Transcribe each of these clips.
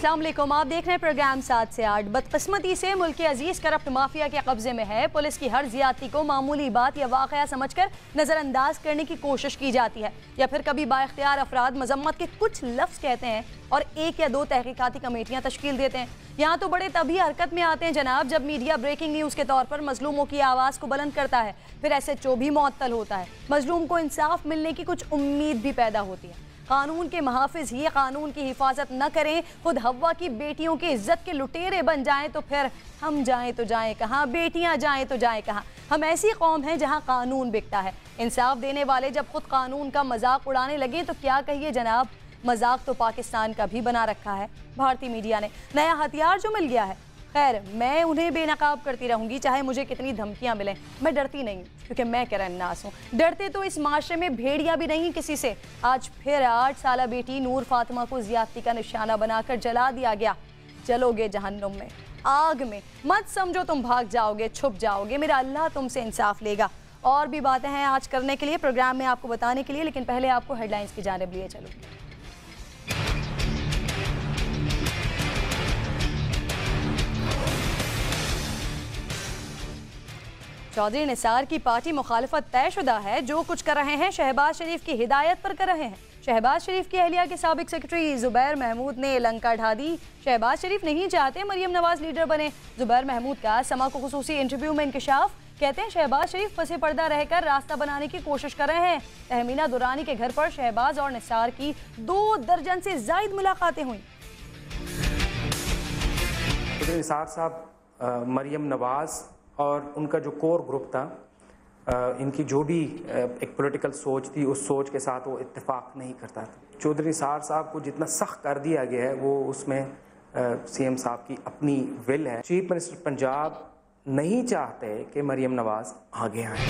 अस्सलाम वालेकुम, आप देख रहे हैं प्रोग्राम 7 से 8। बदकिस्मती से मुल्क के अजीज करप्ट माफिया के कब्जे में है। पुलिस की हर ज्यादती को मामूली बात या वाकया समझकर नज़रअंदाज करने की कोशिश की जाती है, या फिर कभी बाइख्तियार अफराद मजम्मत के कुछ लफ्ज़ कहते हैं और 1 या 2 तहकीकाती कमेटियाँ तश्कील देते हैं। यहाँ तो बड़े तभी हरकत में आते हैं जनाब जब मीडिया ब्रेकिंग न्यूज़ के तौर पर मजलूमों की आवाज़ को बुलंद करता है, फिर SHO भी मुअत्तल होता है। मजलूम को इंसाफ मिलने की कुछ उम्मीद भी पैदा होती है। कानून के मुहाफिज ही कानून की हिफाजत न करें, खुद हव्वा की बेटियों की इज्जत के लुटेरे बन जाएं, तो फिर हम जाएं तो जाएं कहाँ, बेटियां जाएं तो जाएं कहाँ। हम ऐसी कौम हैं जहां कानून बिकता है। इंसाफ देने वाले जब खुद कानून का मजाक उड़ाने लगे तो क्या कहिए जनाब, मजाक तो पाकिस्तान का भी बना रखा है भारतीय मीडिया ने। नया हथियार जो मिल गया है। खैर, मैं उन्हें बेनकाब करती रहूंगी चाहे मुझे कितनी धमकियां मिलें। मैं डरती नहीं क्योंकि मैं करन्नास हूँ। डरते तो इस माशरे में भेड़िया भी नहीं किसी से। आज फिर 8 साला बेटी नूर फातिमा को ज्यादती का निशाना बनाकर जला दिया गया। जलोगे जहन्नुम में, आग में। मत समझो तुम भाग जाओगे, छुप जाओगे, मेरा अल्लाह तुमसे इंसाफ लेगा। और भी बातें हैं आज करने के लिए प्रोग्राम में आपको बताने के लिए, लेकिन पहले आपको हेडलाइंस की जानिब लिए चलो। चौधरी निसार की पार्टी मुखालफत तयशुदा है। जो कुछ कर रहे हैं शहबाज शरीफ की हिदायत पर कर रहे हैं। शहबाज शरीफ की अहलिया के साबिक सेक्रेटरी जुबैर महमूद ने लंका ढा दी। शहबाज शरीफ नहीं चाहते मरियम नवाज लीडर बने। जुबैर महमूद का समा को खुसूसी इंटरव्यू में इंकशाफ। कहते हैं शहबाज शरीफ फंसे पर्दा रहकर रास्ता बनाने की कोशिश कर रहे हैं। तहमीना दुरानी के घर पर शहबाज और निसार की 2 दर्जन से जायद मुलाकातें हुई। निसार साहब, मरियम नवाज और उनका जो कोर ग्रुप था, इनकी जो भी एक पॉलिटिकल सोच थी, उस सोच के साथ वो इत्तेफाक नहीं करता था। चौधरी निसार साहब को जितना सख्त कर दिया गया है वो उसमें CM साहब की अपनी विल है। चीफ मिनिस्टर पंजाब नहीं चाहते कि मरियम नवाज आगे आए।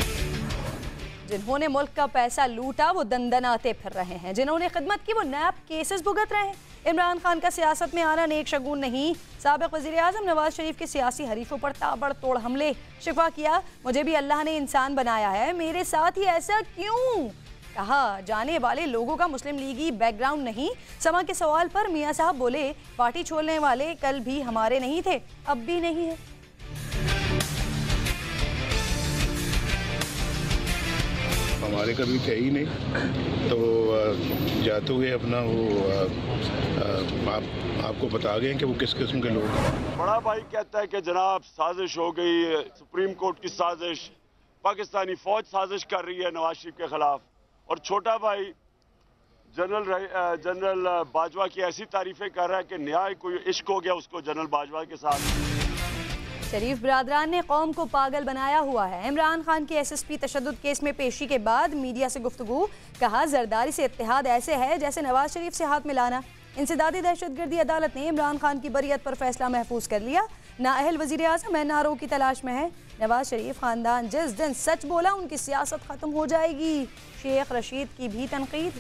जिन्होंने मुल्क का पैसा लूटा वो दंदनाते फिर रहे हैं। जिन्होंने खिदमत की वो नैब केसेस भुगत रहे हैं। इमरान खान का सियासत में आना नेक शगुन नहीं। साबिक वज़ीर आज़म नवाज शरीफ के सियासी हरीफों पर ताबड़तोड़ हमले। शिफा किया, मुझे भी अल्लाह ने इंसान बनाया है, मेरे साथ ही ऐसा क्यों? कहा, जाने वाले लोगों का मुस्लिम लीगी बैकग्राउंड नहीं। समा के सवाल पर मियाँ साहब बोले, पार्टी छोड़ने वाले कल भी हमारे नहीं थे, अब भी नहीं है। हमारे कभी थे ही नहीं, तो जाते हुए अपना वो आपको बता गए कि वो किस किस्म के लोग हैं। बड़ा भाई कहता है कि जनाब साजिश हो गई, सुप्रीम कोर्ट की साजिश, पाकिस्तानी फौज साजिश कर रही है नवाज शरीफ के खिलाफ। और छोटा भाई जनरल बाजवा की ऐसी तारीफें कर रहा है कि न्याय कोई इश्क हो गया उसको जनरल बाजवा के साथ। शरीफ बिरादरान ने कौम को पागल बनाया हुआ है। इमरान खान की SSP तशद्दुद केस में पेशी के बाद मीडिया से गुफ्तगू। कहा, जरदारी से इत्तेहाद ऐसे है जैसे नवाज शरीफ से हाथ मिलाना। इंसदादी दहशतगर्दी अदालत ने इमरान खान की बरियत पर फैसला महफूज कर लिया। नाअहल वज़ीर आज़म NRO की तलाश में है। नवाज शरीफ खानदान जिस दिन सच बोला उनकी सियासत खत्म हो जाएगी। शेख रशीद की भी तनकीद।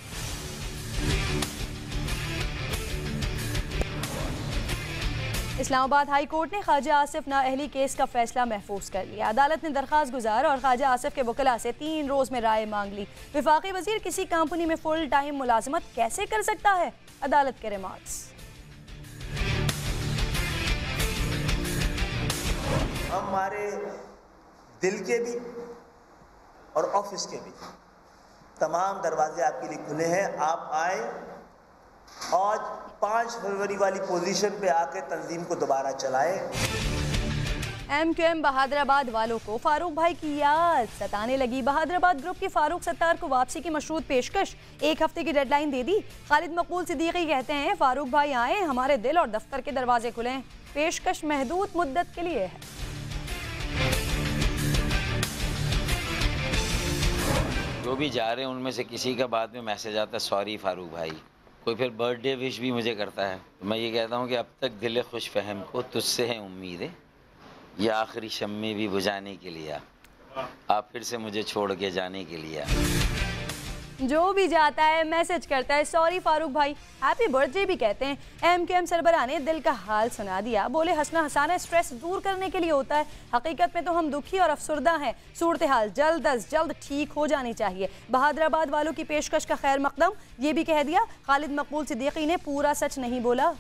इस्लामाबाद हाई कोर्ट ने ख्वाजा आसिफ नाअहली केस का फैसला महफूज कर लिया। अदालत ने दरख्वास्त गुजार और ख्वाजा आसिफ के वकला से 3 रोज में राय मांग ली। विफाकी वजीर किसी कंपनी में फुल टाइम मुलाजमत कैसे कर सकता है? अदालत के रिमार्क्स। हमारे दिल के भी और ऑफिस के भी तमाम दरवाजे आपके लिए खुले हैं। आप आए, आज 5 फरवरी वाली पोजीशन पे आके तंजीम को दोबारा चलाए। MQM बहादुराबाद वालों को फारूक भाई की याद सताने लगी। बहादुराबाद ग्रुप की फारूक सत्तार को वापसी की मशरूत पेशकश, 1 हफ्ते की डेडलाइन दे दी। खालिद मकबूल सिद्दीकी कहते हैं, फारूक भाई आए, हमारे दिल और दफ्तर के दरवाजे खुले। पेशकश महदूद मुद्दत के लिए है। जो भी जा रहे हैं उनमें से किसी का बाद में मैसेज आता है, सॉरी फारूक भाई। कोई फिर बर्थडे विश भी मुझे करता है। तो मैं ये कहता हूँ कि अब तक दिल खुश फहम को तुझसे है उम्मीदें, ये आखिरी शम्मे भी बुझाने के लिए आप फिर से मुझे छोड़ के जाने के लिए। जो भी जाता है मैसेज करता है, सॉरी फारूक भाई, हैप्पी बर्थडे भी कहते हैं। MQM सरबराह ने दिल का हाल सुना दिया। बोले, हंसना हंसाना स्ट्रेस दूर करने के लिए होता है। हकीकत में तो हम दुखी और अफसुर्दा हैं। सूरत हाल जल्द अज जल्द ठीक हो जानी चाहिए। बहादुराबाद वालों की पेशकश का खैर मकदम। ये भी कह दिया, खालिद मकबूल सिद्दीकी ने पूरा सच नहीं बोला।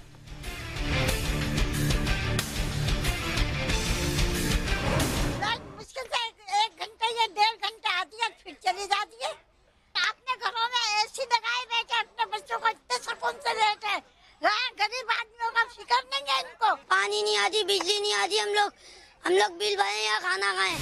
पानी नहीं आती, बिजली नहीं आती, हम लोग बिल भरें या खाना खाएं।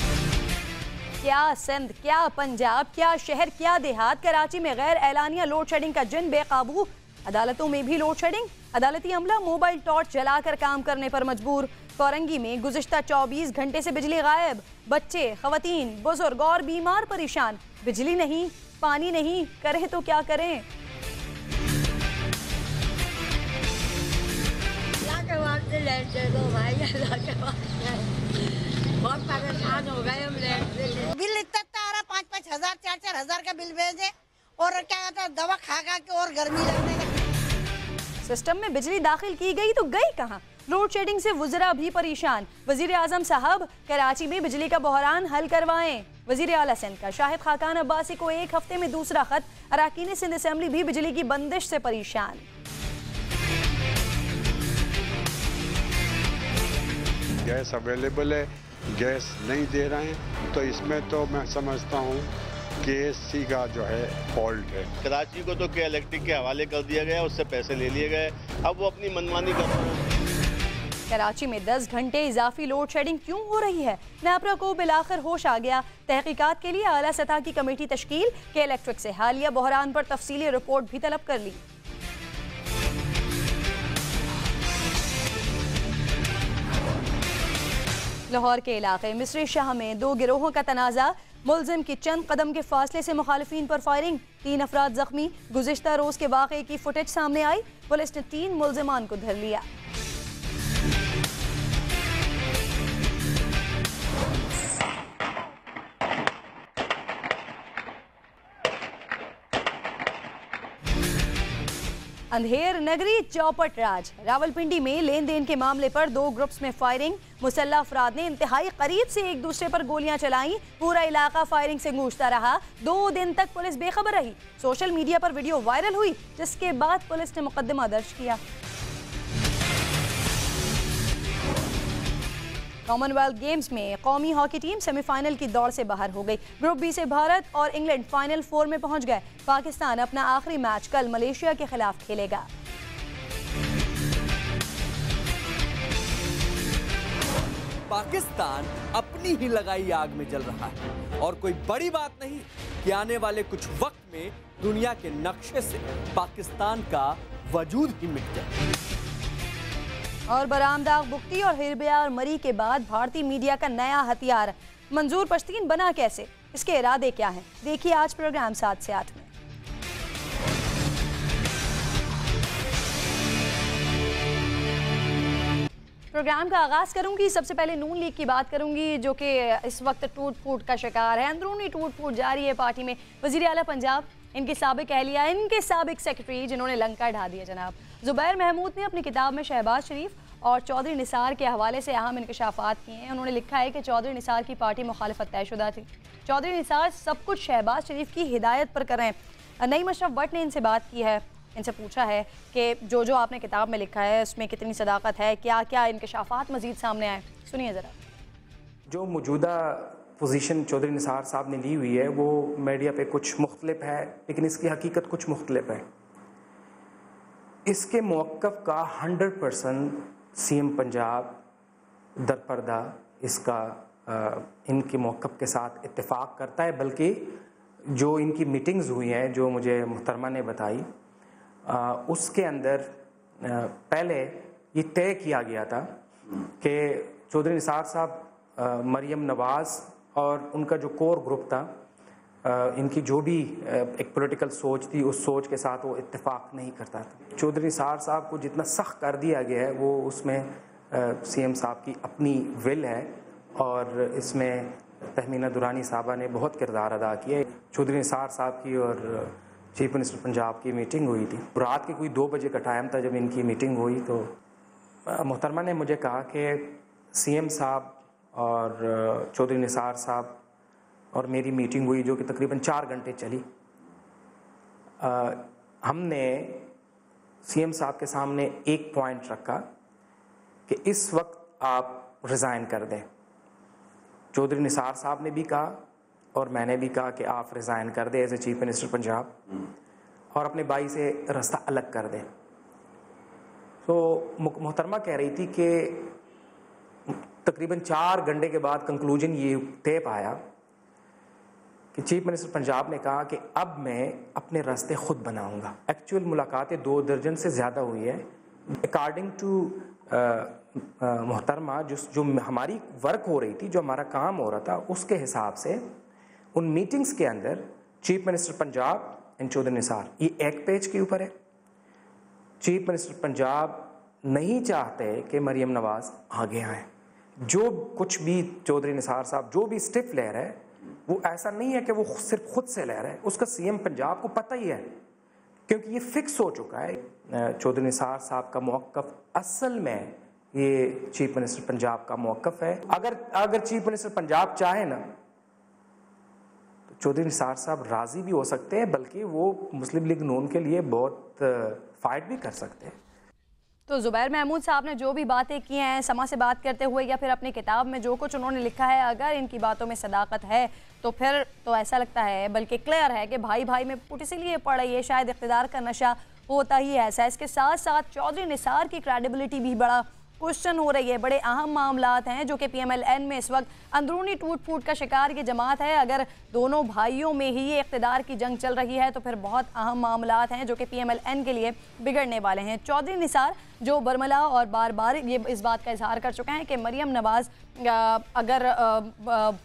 क्या सिंध, क्या पंजाब, क्या शहर, क्या देहात, कराची में गैर एलानिया लोड शेडिंग का जिन बेकाबू। अदालतों में भी लोड शेडिंग, अदालती अमला मोबाइल टॉर्च जलाकर काम करने पर मजबूर। कोरंगी में गुज़िश्ता 24 घंटे से बिजली गायब, बच्चे, खवातीन, बुजुर्ग और बीमार परेशान। बिजली नहीं, पानी नहीं, करें तो क्या करें। बहुत परेशान हो गए हम। बिल इतना आ रहा, 5-5 हजार 4-4 हजार का बिल भेजे और क्या कहता है, दवा खा के और गर्मी लगने लगी। सिस्टम में बिजली दाखिल की गई तो गई कहाँ। लोड शेडिंग से वुज़रा भी परेशान। वज़ीर आज़म साहब कराची में बिजली का बहरान हल करवाएं। वज़ीर आला सिंध का शाहिद खाकान अब्बासी को एक हफ्ते में दूसरा खत। अराकीन सिंध असेंबली भी बिजली की बंदिश से परेशान। गैस अवेलेबल है, गैस नहीं दे रहे हैं, तो इसमें तो मैं समझता हूँ KSC का जो है फॉल्ट है। कराची को तो के इलेक्ट्रिक के हवाले कर दिया गया, उससे पैसे ले लिए गए, अब वो अपनी मनमानी कर रहे हैं। कराची में 10 घंटे इजाफी लोड शेडिंग क्यों हो रही है। नेपरा को बिलाखिर होश आ गया। तहकीकात के लिए आला सतह की कमेटी तश्कील, के इलेक्ट्रिक से हालिया बहरान पर तफसीली रिपोर्ट भी तलब कर ली। लाहौर के इलाके मिस्री शाह में 2 गिरोहों का तनाज़ा। मुलजिम की चंद कदम के फासले से मुखालिफिन पर फायरिंग, 3 अफराद जख्मी। गुज़िश्ता रोज के वाक़े की फुटेज सामने आई। पुलिस ने 3 मुलजिमान को धर लिया। अंधेर नगरी चौपट राज। रावलपिंडी में लेन देन के मामले पर 2 ग्रुप्स में फायरिंग। मुसल्ला अफराद ने इंतहाई करीब से एक दूसरे पर गोलियां चलाई। पूरा इलाका फायरिंग से गूंजता रहा। 2 दिन तक पुलिस बेखबर रही। सोशल मीडिया पर वीडियो वायरल हुई, जिसके बाद पुलिस ने मुकदमा दर्ज किया। कॉमनवेल्थ गेम्स में कौमी हॉकी टीम सेमीफाइनल की दौड़ से बाहर हो गई। ग्रुप बी से भारत और इंग्लैंड फाइनल 4 में पहुंच गए। पाकिस्तान अपना आखिरी मैच कल मलेशिया के खिलाफ खेलेगा। पाकिस्तान अपनी ही लगाई आग में जल रहा है और कोई बड़ी बात नहीं कि आने वाले कुछ वक्त में दुनिया के नक्शे से पाकिस्तान का वजूद ही मिट जाए। और बरामदाग बुख्ती और हिरबिया और मरी के बाद भारतीय मीडिया का नया हथियार मंजूर पश्तीन बना कैसे, इसके इरादे क्या हैं, देखिए आज प्रोग्राम 7 से 8 में। प्रोग्राम का आगाज़ करूंगी। सबसे पहले नून लीग की बात करूंगी, जो कि इस वक्त टूट फूट का शिकार है। अंदरूनी टूट फूट जारी है पार्टी में। वज़ीर आला पंजाब, इनके साबिक अहलिया, इनके साबिक सेक्रेटरी जिन्होंने लंका ढा दिया, जनाब ज़ुबैर महमूद ने अपनी किताब में शहबाज शरीफ और चौधरी निसार के हवाले से अहम इंकशाफात किए हैं। उन्होंने लिखा है कि चौधरी निसार की पार्टी मुखालिफत तयशुदा थी। चौधरी निसार सब कुछ शहबाज शरीफ की हिदायत पर करें। नईम अशरफ भट्ट ने इनसे बात की है, इनसे पूछा है कि जो आपने किताब में लिखा है उसमें कितनी सदाकत है, क्या क्या इंकशाफात मजीद सामने आए, सुनिए ज़रा। जो मौजूदा पोजीशन चौधरी निसार साहब ने ली हुई है वो मीडिया पे कुछ मुख्तलिफ है, लेकिन इसकी हकीकत कुछ मुख्तलिफ है। इसके मौक़िफ़ का 100% CM पंजाब दरपर्दा इसका इनके मौक़िफ़ के साथ इत्तेफाक करता है, बल्कि जो इनकी मीटिंग्स हुई हैं जो मुझे मुहतरमा ने बताई, उसके अंदर पहले ये तय किया गया था कि चौधरी निसार साहब, मरियम नवाज़ और उनका जो कोर ग्रुप था, इनकी जो भी एक पॉलिटिकल सोच थी उस सोच के साथ वो इत्तेफाक नहीं करता था। चौधरी निसार साहब को जितना सख्त कर दिया गया है वो उसमें CM साहब की अपनी विल है और इसमें तहमीना दुरानी साहबा ने बहुत किरदार अदा किया है। चौधरी निसार साहब की और चीफ मिनिस्टर पंजाब की मीटिंग हुई थी। रात के कोई 2 बजे का टाइम था जब इनकी मीटिंग हुई, तो मोहतरमा ने मुझे कहा कि CM साहब और चौधरी निसार साहब और मेरी मीटिंग हुई जो कि तकरीबन 4 घंटे चली। हमने CM साहब के सामने एक पॉइंट रखा कि इस वक्त आप रिज़ाइन कर दें। चौधरी निसार साहब ने भी कहा और मैंने भी कहा कि आप रिज़ाइन कर दें as a chief minister Punjab और अपने भाई से रास्ता अलग कर दें। तो मोहतरमा कह रही थी कि तकरीबन 4 घंटे के बाद कंक्लूजन ये तय पाया कि चीफ मिनिस्टर पंजाब ने कहा कि अब मैं अपने रास्ते खुद बनाऊंगा। एक्चुअल मुलाकातें 2 दर्जन से ज़्यादा हुई है। अकॉर्डिंग टू मोहतरमा जो हमारी वर्क हो रही थी, जो हमारा काम हो रहा था, उसके हिसाब से उन मीटिंग्स के अंदर chief minister Punjab and Chaudhry Nisar ये एक पेज के ऊपर है। चीफ मिनिस्टर पंजाब नहीं चाहते कि मरियम नवाज आगे आए। जो कुछ भी चौधरी निसार साहब जो भी स्टिफ ले रहे हैं, वो ऐसा नहीं है कि वो सिर्फ खुद से ले रहे हैं, उसका सीएम पंजाब को पता ही है, क्योंकि ये फिक्स हो चुका है। चौधरी निसार साहब का मौक़िफ़ असल में ये चीफ मिनिस्टर पंजाब का मौक़िफ़ है। अगर चीफ मिनिस्टर पंजाब चाहे ना तो चौधरी निसार साहब राज़ी भी हो सकते हैं, बल्कि वो मुस्लिम लीग नून के लिए बहुत फाइट भी कर सकते हैं। तो ज़ुबैर महमूद साहब ने जो भी बातें की हैं समा से बात करते हुए या फिर अपनी किताब में जो कुछ उन्होंने लिखा है, अगर इनकी बातों में सदाकत है तो फिर तो ऐसा लगता है, बल्कि क्लियर है कि भाई भाई में पुट इसीलिए पड़ रही है, शायद इक़्तिदार का नशा होता ही ऐसा है। इसके साथ साथ चौधरी निसार की क्रेडिबिलिटी भी बड़ा क्वेश्चन हो रही है। बड़े अहम मामलात हैं जो कि PMLN में इस वक्त अंदरूनी टूट फूट का शिकार ये जमात है। अगर दोनों भाइयों में ही ये इक़्तिदार की जंग चल रही है तो फिर बहुत अहम मामलात हैं जो कि PMLN के लिए बिगड़ने वाले हैं। चौधरी निसार जो बरमला और बार बार ये इस बात का इजहार कर चुके हैं कि मरियम नवाज़ अगर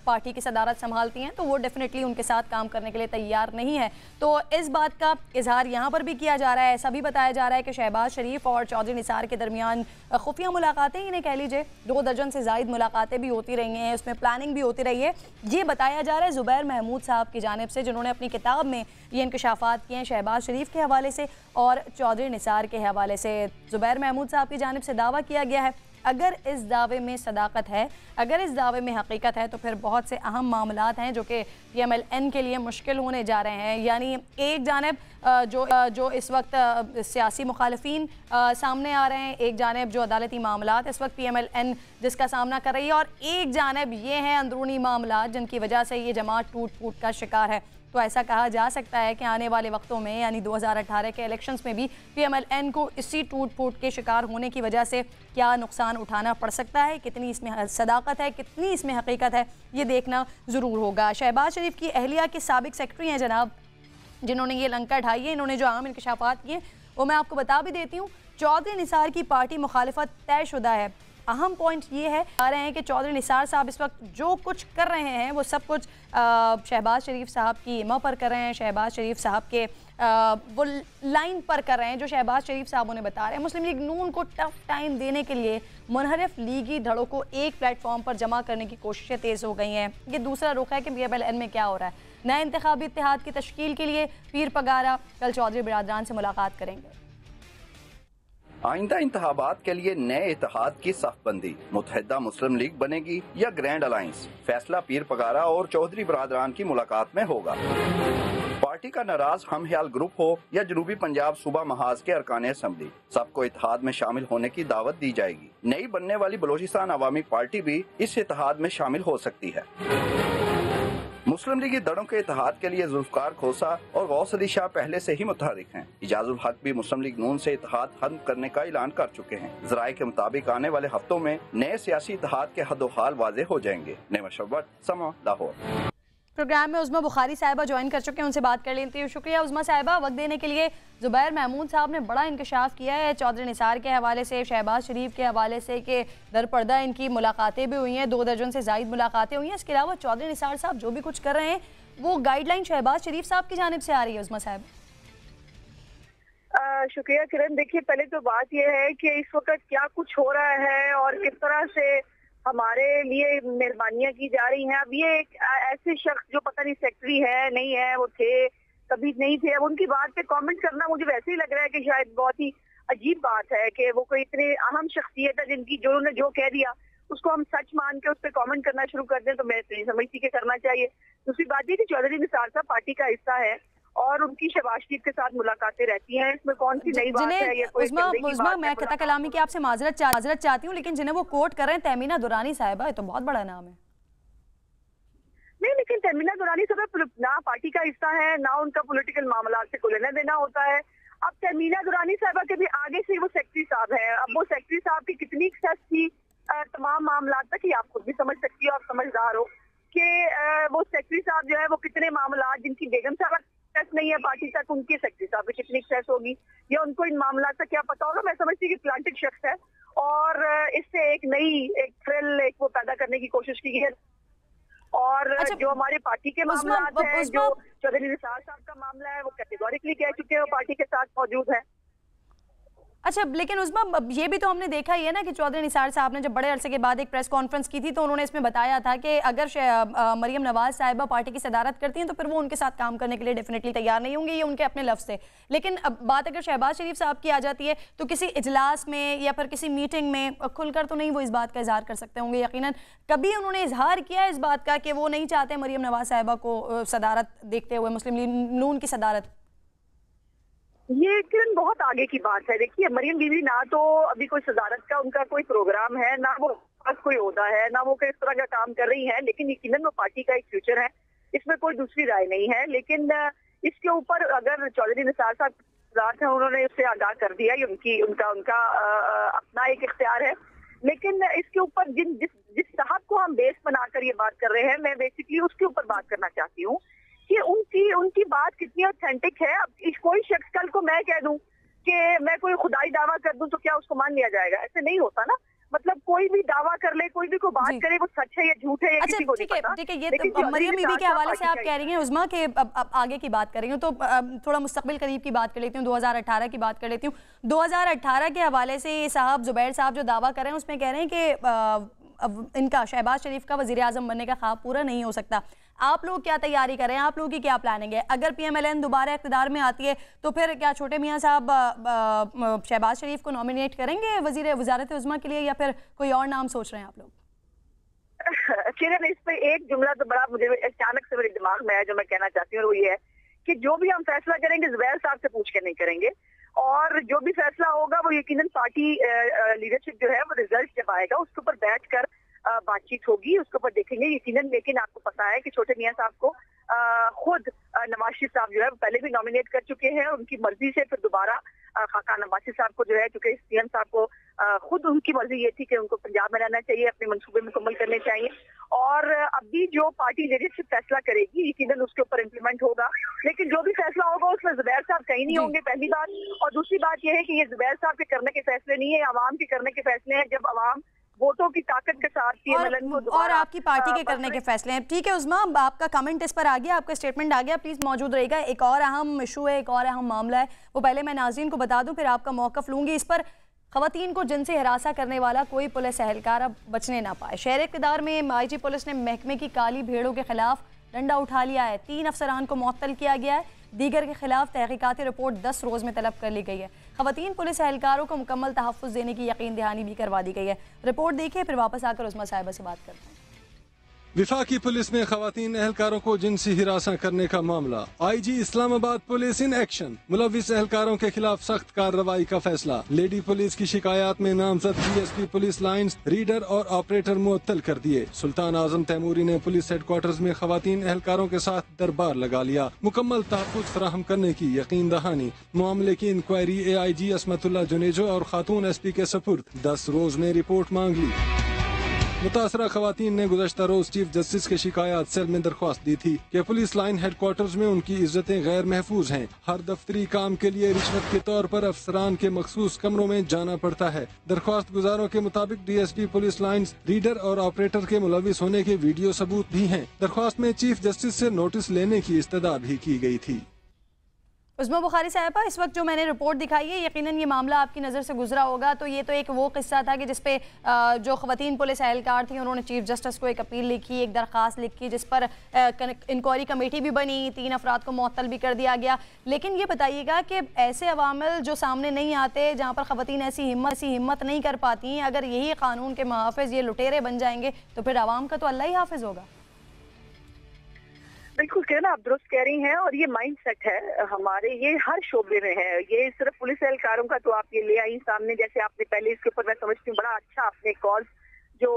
पार्टी की सदारत संभालती हैं तो वो डेफिनेटली उनके साथ काम करने के लिए तैयार नहीं है। तो इस बात का इजहार यहाँ पर भी किया जा रहा है। ऐसा भी बताया जा रहा है कि शहबाज शरीफ और चौधरी निसार के दरमियान खुफिया मुलाकातें, इन्हें कह लीजिए 2 दर्जन से ज़ायद मुलाकातें भी होती रही हैं, उसमें प्लानिंग भी होती रही है। ये बताया जा रहा है ज़ुबैर महमूद साहब की जानिब से, जिन्होंने अपनी किताब में ये इंकशाफात किए हैं शहबाज शरीफ के हवाले से और चौधरी निसार के हवाले से। ज़ुबैर महमूद साहब की जानिब से दावा किया गया है, अगर इस दावे में सदाकत है, अगर इस दावे में हकीकत है तो फिर बहुत से अहम मामलात हैं जो कि PMLN के लिए मुश्किल होने जा रहे हैं। यानी एक जानिब जो इस वक्त सियासी मुखालिफिन सामने आ रहे हैं, एक जानिब जो अदालती मामलात इस वक्त PMLN जिसका सामना कर रही है, और एक जानिब ये हैं अंदरूनी मामलात जिनकी वजह से ये जमात टूट फूट का शिकार है। तो ऐसा कहा जा सकता है कि आने वाले वक्तों में यानी 2018 के इलेक्शंस में भी PMLN को इसी टूट फूट के शिकार होने की वजह से क्या नुकसान उठाना पड़ सकता है, कितनी इसमें सदाकत है, कितनी इसमें हकीकत है, ये देखना ज़रूर होगा। शहबाज शरीफ की अहलिया के साबिक सेक्रेटरी हैं जनाब, जिन्होंने ये लंका ढाई है, इन्होंने जो आम इंकशाफात किए वो मैं आपको बता भी देती हूँ। चौधरी निसार की पार्टी मुखालिफत तयशुदा है। अहम पॉइंट ये है आ रहे हैं कि चौधरी निसार साहब इस वक्त जो कुछ कर रहे हैं वो सब कुछ शहबाज शरीफ साहब की इमा पर कर रहे हैं, शहबाज शरीफ साहब के वो लाइन पर कर रहे हैं जो शहबाज शरीफ साहब उन्हें बता रहे हैं। मुस्लिम लीग नून को टफ टाइम देने के लिए मुनहरिफ लीगी धड़ों को एक प्लेटफॉर्म पर जमा करने की कोशिशें तेज़ हो गई हैं। ये दूसरा रुख है कि PMLN में क्या हो रहा है। नए इंतखाबी इत्तेहाद की तश्कील के लिए पीर पगारा कल चौधरी बिरादरान से मुलाकात करेंगे। आइंदा इंतखाबात के लिए नए इत्तेहाद की सफ़बंदी, मुत्तहिदा मुस्लिम लीग बनेगी या ग्रैंड अलायंस, फैसला पीर पगारा और चौधरी बिरादरान की मुलाकात में होगा। पार्टी का नाराज हम ख्याल ग्रुप हो या जनूबी पंजाब सूबा महाज के अरकान असम्बली, सबको इत्तेहाद में शामिल होने की दावत दी जाएगी। नई बनने वाली बलोचिस्तान अवामी पार्टी भी इस इत्तेहाद में शामिल हो सकती है। मुस्लिम लीगी दड़ों के इत्तेहाद के लिए जुल्फकार खोसा और गौस अली शाह पहले से ही मुतहरिक हैं। इजाजुल हक भी मुस्लिम लीग नून से इत्तेहाद खत्म करने का ऐलान कर चुके हैं। ज़राए के मुताबिक आने वाले हफ्तों में नए सियासी इत्तेहाद के हदोहाल वाज़ेह हो जाएंगे। नेमा शब्बत, समा, लाहौर। प्रोग्राम में उज़्मा बुखारी साहिबा ज्वाइन कर चुके हैं, उनसे बात कर लेती हूँ। शुक्रिया उज़्मा साहिबा वक्त देने के लिए। ज़ुबैर महमूद साहब ने बड़ा इंकशाफ किया है चौधरी निसार के हवाले से, शहबाज शरीफ के हवाले से कि दर पर्दा इनकी मुलाकातें भी हुई हैं, 2 दर्जन से ज़ायद मुलाकातें हुई हैं। इसके अलावा चौधरी निसार साहब जो भी कुछ कर रहे हैं वो गाइडलाइन शहबाज शरीफ साहब की जानिब से आ रही है। उज़्मा साहब शुक्रिया किरण। देखिए, पहले तो बात यह है कि इस वक्त क्या कुछ हो रहा है और किस तरह से हमारे लिए मेहरबानियां की जा रही हैं। अब ये एक ऐसे शख्स जो पता नहीं सेक्रेटरी है नहीं है, वो थे कभी नहीं थे, अब उनकी बात पे कमेंट करना मुझे वैसे ही लग रहा है कि शायद बहुत ही अजीब बात है कि वो कोई इतने अहम शख्सियत है जिनकी जो उन्होंने जो कह दिया उसको हम सच मान के उस पर कमेंट करना शुरू कर दें, तो मैं नहीं समझती कि करना चाहिए। दूसरी बात ये कि चौधरी निसार साहब पार्टी का हिस्सा है और उनकी शहबाज शरीफ के साथ मुलाकातें रहती हैं, इसमें कौन सी नई बात है? ये कोई मैं कता कलामी की आपसे माजरत चाहती हूँ, लेकिन जिन्हें वो कोट कर रहे हैं तहमीना दुरानी साहिबा, तो बहुत बड़ा नाम है। नहीं, लेकिन तहमीना दुरानी साहब ना पार्टी का हिस्सा है, ना उनका पॉलिटिकल मामला से कोई लेना देना होता है। अब तहमीना दुरानी साहिबा के भी आगे से वो सेक्रेटरी साहब है। अब वो सेक्रेटरी साहब की कितनी सक्सेस थी तमाम मामला तक ही आप खुद भी समझ सकती हो, आप समझदार हो कि वो सेक्रेटरी साहब जो है वो कितने मामला जिनकी बेगम साहब एक्सेस नहीं है पार्टी तक, उनकी सेक्रेटरी साहब की कितनी एक्सेस होगी या उनको इन मामला तक क्या पता होगा। मैं समझती हूँ कि प्लांटेड शख्स है और इससे एक थ्रिल वो पैदा करने की कोशिश की गई है। और जो हमारे पार्टी के मामला हैं, जो चौधरी निसार साहब का मामला है, वो कैटेगोरिकली कह चुके हैं वो पार्टी के साथ मौजूद है। अच्छा, लेकिन उसमें ये भी तो हमने देखा ही है ना कि चौधरी निसार साहब ने जब बड़े अरसे के बाद एक प्रेस कॉन्फ्रेंस की थी तो उन्होंने इसमें बताया था कि अगर मरियम नवाज साहिबा पार्टी की सदारत करती हैं तो फिर वो उनके साथ काम करने के लिए डेफिनेटली तैयार नहीं होंगे, ये उनके अपने लफ्ज़ थे। लेकिन अब बात अगर शहबाज शरीफ साहब की आ जाती है तो किसी इजलास में या फिर किसी मीटिंग में खुलकर तो नहीं वो इस बात का इजहार कर सकते होंगे। यकीनन कभी उन्होंने इजहार किया इस बात का कि वो नहीं चाहते मरियम नवाज साहिबा को सदारत देखते हुए, मुस्लिम लीग नून की सदारत? ये किरण बहुत आगे की बात है। देखिए, मरियम बीवी ना तो अभी कोई सदारत का उनका कोई प्रोग्राम है, ना वो पास कोई ओहदा है, ना वो किस तरह का काम कर रही है, लेकिन यकीनन वो पार्टी का एक फ्यूचर है, इसमें कोई दूसरी राय नहीं है। लेकिन इसके ऊपर अगर चौधरी निसार साहब हैं, उन्होंने उससे आगाह कर दिया, ये उनका अपना एक इख्तियार है। लेकिन इसके ऊपर जिस साहब को हम बेस बनाकर ये बात कर रहे हैं, मैं बेसिकली उसके ऊपर बात करना चाहती हूँ कि उनकी बात कितनी ऑथेंटिक है। अब कोई शख्स कल को मैं कह दूं कि मैं कोई खुदाई दावा कर दूं तो क्या उसको मान लिया जाएगा? ऐसे नहीं होता ना। मतलब कोई भी दावा कर ले, कोई भी कोई बात करे, वो सच है या झूठ है, किसी को नहीं पता। ठीक है, ये तो मरियम बीवी के हवाले से आप कह रही हैं उज़मा के अब आगे की बात कर रही हूँ, तो थोड़ा मुस्तकबिल करीब की बात कर लेती हूँ, 2018 की बात कर लेती हूँ। 2018 के हवाले से साहब जुबैर साहब जो दावा कर रहे हैं उसमें कह रहे हैं कि इनका शहबाज शरीफ का वज़ीर आज़म बनने का ख्वाब पूरा नहीं हो सकता। आप लोग क्या तैयारी कर रहे हैं? आप लोगों की क्या प्लानिंग है? अगर PMLN दोबारा इक़्तिदार में आती है तो फिर क्या छोटे मियाँ साहब शहबाज शरीफ को नॉमिनेट करेंगे वज़ारत उज़्मा के लिए या फिर कोई और नाम सोच रहे हैं आप लोग? किरण, इस पे एक जुमला तो बड़ा मुझे अचानक से मेरे दिमाग में है जो मैं कहना चाहती हूँ, वो ये है कि जो भी हम फैसला करेंगे जुबैर साहब से पूछ के नहीं करेंगे, और जो भी फैसला होगा वो यकीनन पार्टी लीडरशिप जो है वो रिजल्ट जब आएगा उसके ऊपर बैठ कर बातचीत होगी, उसके ऊपर देखेंगे यकीनन। लेकिन आपको पता है कि छोटे मियाँ साहब को खुद नवाज शरीफ साहब जो है पहले भी नॉमिनेट कर चुके हैं, उनकी मर्जी से फिर दोबारा खाका नवाज साहब को जो है, क्योंकि CM साहब को खुद उनकी मर्जी ये थी कि उनको पंजाब में रहना चाहिए, अपने मंसूबे मुकम्मल करने चाहिए, और अभी जो पार्टी लीडरशिप फैसला करेगी यकीनन उसके ऊपर इम्प्लीमेंट होगा। लेकिन जो भी फैसला होगा उसमें जुबैर साहब कहीं नहीं होंगे, पहली बात। और दूसरी बात यह है कि ये जुबैर साहब के करने के फैसले नहीं है, अवाम के करने के फैसले हैं, जब अवाम वोटों की ताकत के साथ PMLN को और आपकी पार्टी के करने के फैसले हैं। ठीक है उज़्मा, आपका कमेंट इस पर आ गया, आपका स्टेटमेंट आ गया, प्लीज मौजूद रहेगा। एक और अहम इशू है, एक और अहम मामला है, वो पहले मैं नाज़रीन को बता दूं, फिर आपका मौक़िफ़ लूंगी। इस पर ख़वातीन को जिनसे हिरासा करने वाला कोई पुलिस एहलकार अब बचने ना पाए। शहर इक़्तिदार में IG पुलिस ने महकमे की काली भेड़ों के खिलाफ डंडा उठा लिया है। 3 अफसरान को मुअत्तल किया गया है, दीगर के खिलाफ तहकीकाती रिपोर्ट 10 रोज़ में तलब कर ली गई है। ख़वातीन पुलिस एहलकारों को मुकम्मल तहफ़्फ़ुज़ देने की यकीन दहानी भी करवा दी गई है। रिपोर्ट देखिए, फिर वापस आकर उज़्मा साहिबा से बात करते हैं। विफाकी पुलिस में खवातीन एहलकारों को जिनसी हिरासा करने का मामला। IG Islamabad police in action, मुलविस एहलकारों के खिलाफ सख्त कार्रवाई का फैसला। लेडी पुलिस की शिकायत में नामजद DSP पुलिस लाइन्स, रीडर और ऑपरेटर मुअत्तल कर दिए। सुल्तान आजम तैमूरी ने पुलिस हेडक्वार्टर्स में खवातीन एहलकारों के साथ दरबार लगा लिया, मुकम्मल तहफ़्फ़ुज़ फराहम करने की यकीन दहानी। मामले की इंक्वायरी AIG असमतुल्ला जुनेजो और खातून SP के सपुर्द, 10 रोज में रिपोर्ट मांग ली। मुतासरा खवातीन ने गुज़श्ता रोज चीफ जस्टिस के शिकायत सेल में दरख्वास्त दी थी कि पुलिस लाइन हेडक्वार्टर्स में उनकी इज्जतें गैर महफूज हैं। हर दफ्तरी काम के लिए रिश्वत के तौर पर अफसरान के मखसूस कमरों में जाना पड़ता है। दरख्वास्त गुजारों के मुताबिक DSP पुलिस लाइन्स, रीडर और ऑपरेटर के मुलविस होने के वीडियो सबूत भी हैं। दरख्वास्त में चीफ जस्टिस से नोटिस लेने की इस्तदा भी की गई थी। उज़्मा बुखारी साहिबा, इस वक्त जो मैंने रिपोर्ट दिखाई है, यकीनन ये मामला आपकी नज़र से गुजरा होगा, तो ये तो एक वो किस्सा था कि जिसपे जो ख़वातीन पुलिस एहलकार थी उन्होंने चीफ जस्टिस को एक अपील लिखी, एक दरख्वास्त लिखी, जिस पर इंक्वायरी कमेटी भी बनी, 3 अफराद को मुअत्तल भी कर दिया गया। लेकिन ये बताइएगा कि ऐसे अवामिल जो सामने नहीं आते, जहाँ पर ख़वातीन ऐसी हिम्मत नहीं कर पाती, अगर यही कानून के मुहाफ़िज़ ये लुटेरे बन जाएंगे तो फिर आवाम का तो अल्लाह ही हाफिज़ होगा। बिल्कुल कहना आप दुरुस्त कह रही हैं, और ये माइंड सेट है हमारे, ये हर शोबे में है। ये सिर्फ पुलिस एहलकारों का तो आप ये ले आई सामने, जैसे आपने पहले इसके ऊपर मैं समझती हूँ बड़ा अच्छा आपने कॉज जो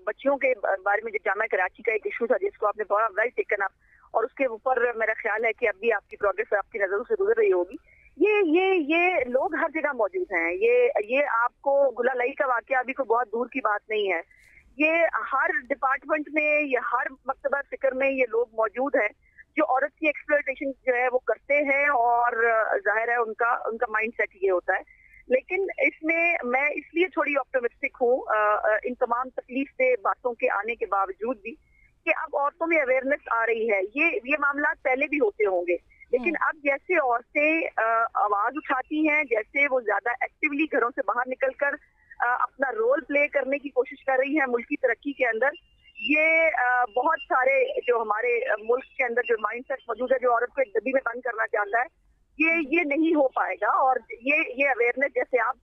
बच्चियों के बारे में जो जामा कराची का एक इशू था जिसको आपने बड़ा वेल टेकन अप, और उसके ऊपर मेरा ख्याल है कि अब भी आपकी प्रोग्रेस आपकी नजरों से गुजर रही होगी। ये लोग हर जगह मौजूद हैं। ये आपको गुलालाई का वाकया अभी कोई बहुत दूर की बात नहीं है। ये हर डिपार्टमेंट में, ये हर मकतबा फिक्र में ये लोग मौजूद हैं जो औरत की एक्सप्लॉयटेशन जो है वो करते हैं, और जाहिर है उनका माइंड सेट ये होता है। लेकिन इसमें मैं इसलिए थोड़ी ऑप्टिमिस्टिक हूँ इन तमाम तकलीफ से बातों के आने के बावजूद भी, कि अब औरतों में अवेयरनेस आ रही है। ये मामला पहले भी होते होंगे, लेकिन अब जैसे औरतें आवाज उठाती हैं, जैसे वो ज्यादा एक्टिवली घरों से बाहर निकलकर अपना रोल प्ले करने की कोशिश कर रही है मुल्क की तरक्की के अंदर, ये बहुत सारे जो हमारे मुल्क के अंदर जो माइंडसेट मौजूद है, जो औरत को एक डब्बी में बंद करना चाहता है, ये नहीं हो पाएगा। और ये अवेयरनेस जैसे आप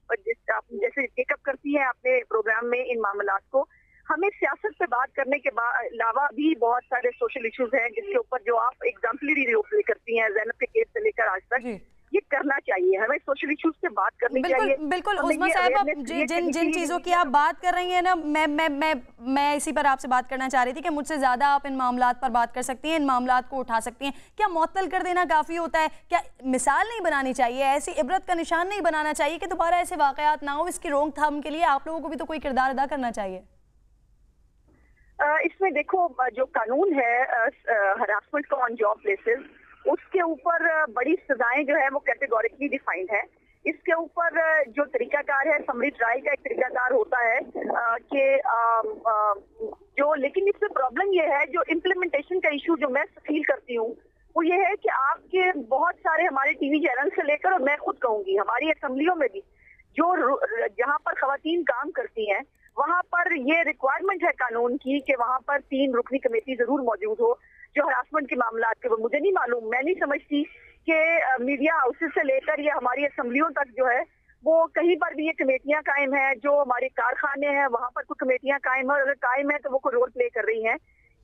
जैसे टेकअप करती हैं अपने प्रोग्राम में इन मामलात को, हमें सियासत पे बात करने के अलावा भी बहुत सारे सोशल इश्यूज हैं जिसके ऊपर जो आप एग्जाम्पलरी रोल प्ले करती हैं ज़ैनब के केस से लेकर आज तक, ये करना चाहिए। हमें सोशल इश्यूज पे बात करनी चाहिए। बिल्कुल उस्मा साहब, जिन चीजों की आप बात कर रही हैं ना, मैं इसी पर आपसे बात करना चाह रही थी कि मुझसे ज्यादा आप इन मामलात पर बात कर सकती हैं, इन मामलात को उठा सकती हैं। क्या मुअत्तल कर देना काफी होता है? क्या मिसाल नहीं बनानी चाहिए, ऐसी इबरत का निशान नहीं बनाना चाहिए कि दोबारा ऐसे वाकयात ना हो? इसकी रोकथाम के लिए आप लोगों को भी तो कोई किरदार अदा करना चाहिए। इसमें देखो, जो कानून है हरासमेंट का ऑन जॉब प्लेसेस, उसके ऊपर बड़ी सजाएं जो है वो कैटेगोरिकली डिफाइंड है। इसके ऊपर जो तरीकाकार है, समरी ट्रायल का एक तरीकाकार होता है कि जो, लेकिन इसमें प्रॉब्लम ये है, जो इम्प्लीमेंटेशन का इशू जो मैं फील करती हूँ वो ये है कि आपके बहुत सारे हमारे टीवी चैनल से लेकर, और मैं खुद कहूँगी हमारी असेंबलियों में भी, जो जहाँ पर खवातीन काम करती हैं वहाँ पर ये रिक्वायरमेंट है कानून की कि वहाँ पर 3 रुकनी कमेटी जरूर मौजूद हो जो हरासमेंट के मामलात के। वो मुझे नहीं मालूम, मैं नहीं समझती कि मीडिया हाउसेस से लेकर ये हमारी असेंबलियों तक जो है वो कहीं पर भी ये कमेटियां कायम हैं। जो हमारे कारखाने हैं वहाँ पर कुछ कमेटियां कायम है, और अगर कायम है तो वो कोई रोल प्ले कर रही हैं।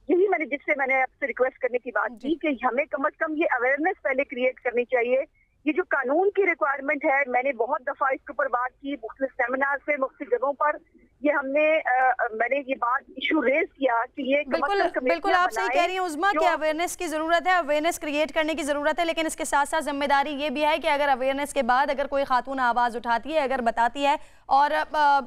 यही मैंने आपसे रिक्वेस्ट करने की बात की कि हमें कम अज कम ये अवेयरनेस पहले क्रिएट करनी चाहिए। ये जो कानून की रिक्वायरमेंट है, मैंने बहुत दफा इसके ऊपर बात की, मुख्तलिफ सेमिनार पे, मुख्तलिफ जगहों पर ये मैंने ये बात इशू रेज किया कि ये बिल्कुल आप सही कह रही हैं उस्मा कि अवेयरनेस की जरूरत है, अवेयरनेस क्रिएट करने की जरूरत है। लेकिन इसके साथ साथ जिम्मेदारी ये भी है कि अगर अवेयरनेस के बाद अगर कोई खातून आवाज उठाती है, अगर बताती है और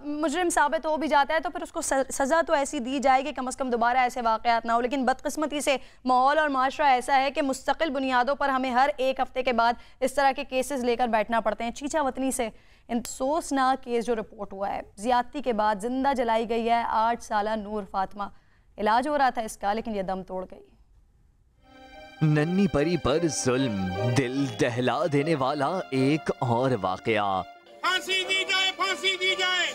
मुजरिम साबित हो भी जाता है, तो फिर उसको सजा तो ऐसी दी जाएगी कम से कम दोबारा ऐसे वाकयात ना हो। लेकिन बदकिस्मती से माहौल और माशरा ऐसा है कि मुस्तकिल बुनियादों पर हमें हर एक हफ्ते के बाद इस तरह के केसेस लेकर बैठना पड़ते हैं। चीचा वतनी से अफसोसनाक केस जो रिपोर्ट हुआ है, ज्यादती के बाद जिंदा जलाई गई है 8 साला नूर फातिमा। इलाज हो रहा था इसका, लेकिन ये दम तोड़ गई। नन्ही परी पर जुल्म, दिल दहला देने वाला एक और वाकया। फांसी दी जाए, फांसी दी जाए।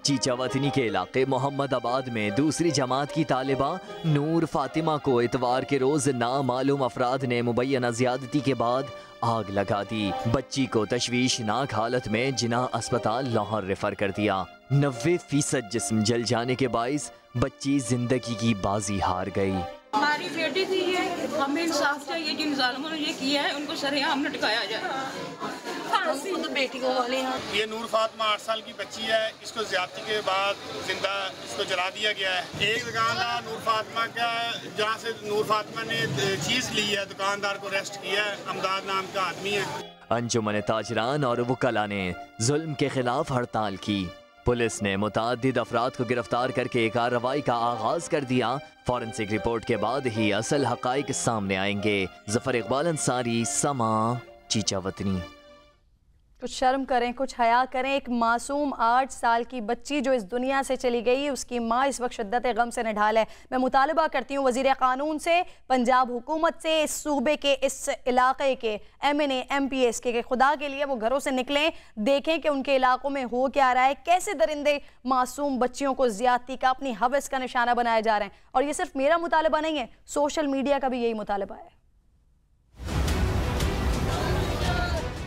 चीचावतनी के इलाके मोहम्मदाबाद में दूसरी जमात की तालिबा नूर फातिमा को इतवार के रोज नामालूम अफराद ने मुबैना ज्यादती के बाद आग लगा दी। बच्ची को तशवीशनाक हालत में जिना अस्पताल लाहौर रेफर कर दिया। 90% जिस्म जल जाने के बाइस बच्ची जिंदगी की बाजी हार गई। हमारी बेटी थी ये, हमें इंसाफ चाहिए। जिन जालिमों ने ये किया है उनको सरेआम लटकाया जाए। तो बेटी को वाले ये नूर फातिमा 8 साल की बच्ची है, इसको ज्यादती के बाद जिंदा इसको जला दिया गया है। एक दुकानदार नूर फातिमा का, जहाँ से नूर फातिमा ने चीज ली है, दुकानदार को अरेस्ट किया है। अमदाद नाम का आदमी है। अंजुमन ताजरान और वकला ने जुल्म के खिलाफ हड़ताल की। पुलिस ने मुतअद्दिद अफराद को गिरफ्तार करके कार्रवाई का आगाज कर दिया। फॉरेंसिक रिपोर्ट के बाद ही असल हकाइक सामने आएंगे। जफर इकबाल अंसारी, समा, चीचावतनी। कुछ शर्म करें, कुछ हया करें। एक मासूम 8 साल की बच्ची जो इस दुनिया से चली गई, उसकी माँ इस वक्त शिद्दत गम से निढाल है। मैं मुतालबा करती हूँ वज़ीर कानून से, पंजाब हुकूमत से, इस सूबे के, इस इलाके के MNA MPs के खुदा के लिए वो घरों से निकलें, देखें कि उनके इलाकों में हो क्या रहा है, कैसे दरिंदे मासूम बच्चियों को ज्यादती का, अपनी हवस का निशाना बनाए जा रहे हैं। और ये सिर्फ मेरा मुतालबा नहीं है, सोशल मीडिया का भी यही मुतालबा है।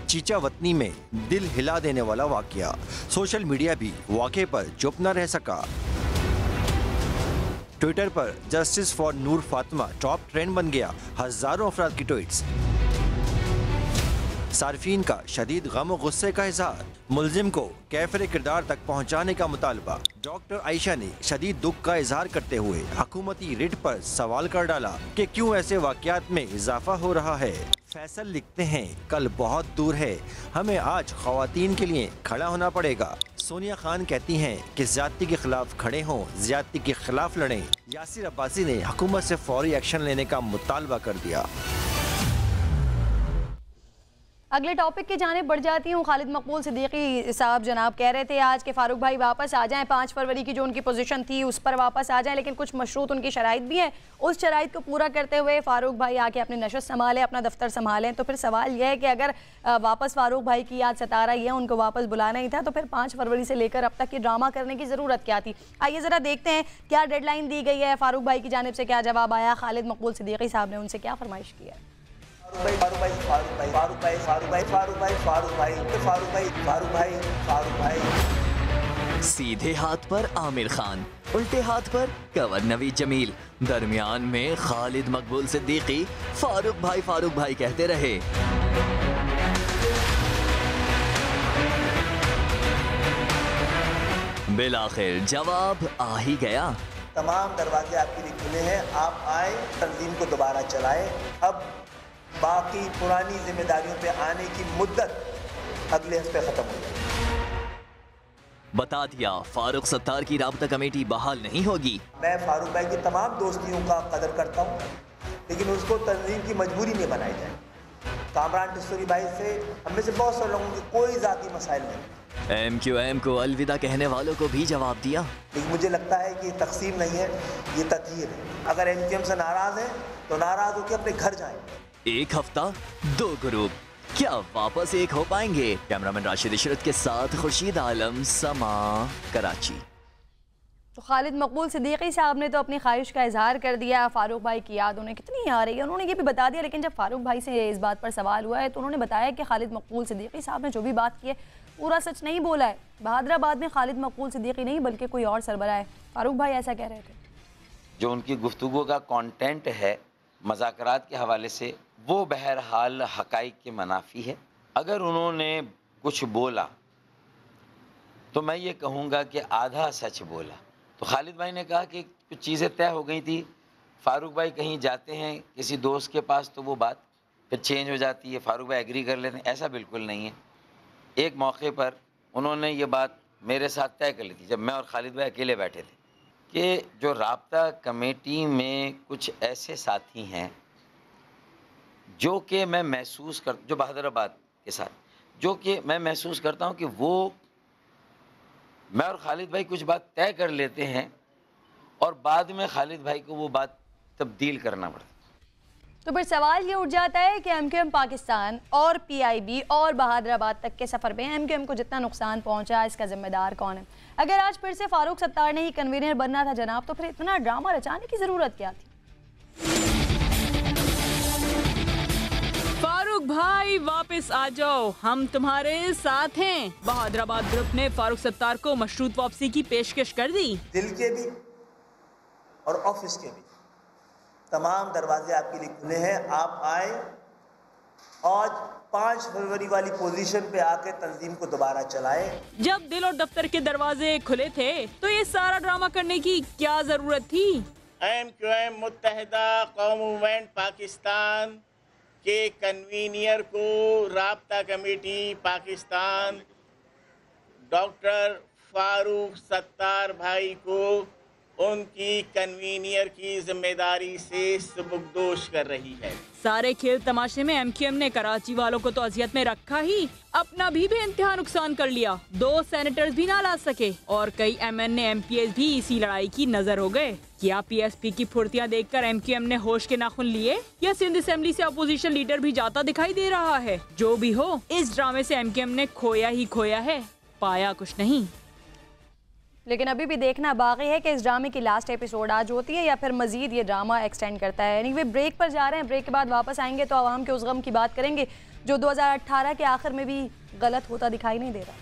चीचावतनी में दिल हिला देने वाला वाकया, सोशल मीडिया भी वाकये पर चुप न रह सका। ट्विटर पर justice for Noor Fatima top trend बन गया। हजारों अफराद की ट्वीट्स, सार्फिन का शदीद गम और गुस्से का इजहार, मुल्जिम को कैफरे किरदार तक पहुंचाने का मुतालबा। डॉक्टर आयशा ने शदीद दुख का इजहार करते हुए हुकूमती रिट पर सवाल कर डाला कि क्यों ऐसे वाकयात में इजाफा हो रहा है। फैसल लिखते हैं, कल बहुत दूर है, हमें आज ख्वातीन के लिए खड़ा होना पड़ेगा। सोनिया खान कहती हैं कि ज्यादती के खिलाफ खड़े हों, ज्यादती के खिलाफ लड़ें। यासिर अब्बासी ने हुकूमत से फौरी एक्शन लेने का मुतालबा कर दिया। अगले टॉपिक की जाने बढ़ जाती हूँ। खालिद मकबूल सिद्दीकी साहब जनाब कह रहे थे आज के फारूक भाई वापस आ जाएं, 5 फरवरी की जो उनकी पोजीशन थी उस पर वापस आ जाएं, लेकिन कुछ मशरूत उनकी शराइत भी हैं। उस शराइत को पूरा करते हुए फारूक भाई आके अपनी नशस्त संभालें, अपना दफ्तर संभालें। तो फिर सवाल यह है कि अगर वापस फारूक भाई की याद सता रही है, उनको वापस बुलाना ही था, तो फिर 5 फरवरी से लेकर अब तक ये ड्रामा करने की ज़रूरत क्या थी? आइए ज़रा देखते हैं क्या डेडलाइन दी गई है, फारूक भाई की जानिब से क्या जवाब आया, खालिद मकबूल सिद्दीकी साहब ने उनसे क्या फरमाइश की है। सीधे हाथ पर आमिर खान, उल्टे हाथ पर कंवर नवीद जमील, दरमियान में खालिद मकबूल सिद्दीकी फारूक भाई कहते रहे। बिलाखिर जवाब आ ही गया। तमाम दरवाजे आपके लिए खुले हैं, आप आए, तंजीम को दोबारा चलाएं। अब बाकी पुरानी जिम्मेदारियों पे आने की मुद्दत अगले हफ्ते खत्म हो जाएगी। बता दिया फारूक सत्तार की राबता कमेटी बहाल नहीं होगी। मैं फारूक भाई की तमाम दोस्तियों का कदर करता हूँ, लेकिन उसको तंजीम की मजबूरी नहीं बनाई जाए। कामरान टिस्टोरी भाई से हमें से बहुत सारे लोगों के कोई जाती मसाइल नहीं। MQM को अलविदा कहने वालों को भी जवाब दिया। लेकिन मुझे लगता है कि तकसीम नहीं है, ये तकहीर है। अगर MQM से नाराज है तो नाराज होकर अपने घर जाएं। एक हफ्ता 2 ग्रुप, क्या वापस एक हो पाएंगे? कैमरामैन राशिद इशरत के साथ खुर्शीद आलम, समा, कराची। तो खालिद मकबूल सिद्दीकी साहब ने तो अपनी ख्वाहिश का इजहार कर दिया। फारूक भाई की याद उन्हें कितनी आ रही है उन्होंने ये भी बता दिया। लेकिन जब फारूक भाई से इस बात पर सवाल हुआ है तो उन्होंने बताया कि खालिद मकबूल सिद्दीकी साहब ने जो भी बात की है पूरा सच नहीं बोला है। बहादुराबाद में खालिद मकबूल सिद्दीकी नहीं बल्कि कोई और सरबराह है। फारूक भाई ऐसा कह रहे थे। जो उनकी गुफ्तगू का कंटेंट है मज़ाकरात के हवाले से, वो बहरहाल हक़ाइक़ के मनाफी है। अगर उन्होंने कुछ बोला तो मैं ये कहूँगा कि आधा सच बोला। तो खालिद भाई ने कहा कि कुछ चीज़ें तय हो गई थी, फारूक भाई कहीं जाते हैं किसी दोस्त के पास तो वो बात फिर चेंज हो जाती है, फारूक भाई एग्री कर लेते हैं। ऐसा बिल्कुल नहीं है। एक मौके पर उन्होंने ये बात मेरे साथ तय कर ली थी जब मैं और खालिद भाई अकेले बैठे थे कि जो राब्ता कमेटी में कुछ ऐसे साथी हैं जो कि मैं महसूस कर जो बहादुराबाद के साथ जो कि मैं महसूस करता हूँ कि वो मैं और खालिद भाई कुछ बात तय कर लेते हैं और बाद में खालिद भाई को वो बात तब्दील करना पड़ता है। तो फिर सवाल ये उठ जाता है कि MQM पाकिस्तान और PIB और बहादुराबाद तक के सफ़र में MQM को जितना नुकसान पहुंचा इसका जिम्मेदार कौन है? अगर आज फिर से फारूक सत्तार ने ही कन्वीनर बनना था जनाब, तो फिर इतना ड्रामा रचाने की ज़रूरत क्या थी? फारूक भाई वापस आ जाओ, हम तुम्हारे साथ हैं। बहादुराबाद ग्रुप ने फारूक सत्तार को मशरूत वापसी की पेशकश कर दी। दिल के भी और ऑफिस के भी तमाम दरवाजे आपके लिए खुले हैं, आप आए। आज 5 फरवरी वाली पोजीशन पे आके तंजीम को दोबारा चलाएं। जब दिल और दफ्तर के दरवाजे खुले थे तो ये सारा ड्रामा करने की क्या जरूरत थी? MQM मुत्तहिदा कौम मूवमेंट पाकिस्तान के कन्वीनियर को राब्ता कमेटी पाकिस्तान डॉक्टर फारूक सत्तार भाई को उनकी कन्वीनियर की जिम्मेदारी से सुबुकदोश कर रही है। सारे खेल तमाशे में MQM ने कराची वालों को तो अजियत में रखा ही, अपना भी बेइंतहा नुकसान कर लिया। 2 सेनेटर्स भी ना ला सके और कई MNA MPs भी इसी लड़ाई की नजर हो गए। क्या PSP की फुर्तियां देखकर MQM ने होश के नाखून लिए या सिंध असेंबली से अपोजिशन लीडर भी जाता दिखाई दे रहा है? जो भी हो, इस ड्रामे से MQM ने खोया ही खोया है, पाया कुछ नहीं। लेकिन अभी भी देखना बाकी है कि इस ड्रामे की लास्ट एपिसोड आज होती है या फिर मजीद ये ड्रामा एक्सटेंड करता है। यानी वे ब्रेक पर जा रहे हैं, ब्रेक के बाद वापस आएंगे तो आवाम के उस गम की बात करेंगे जो 2018 के आखिर में भी गलत होता दिखाई नहीं दे रहा।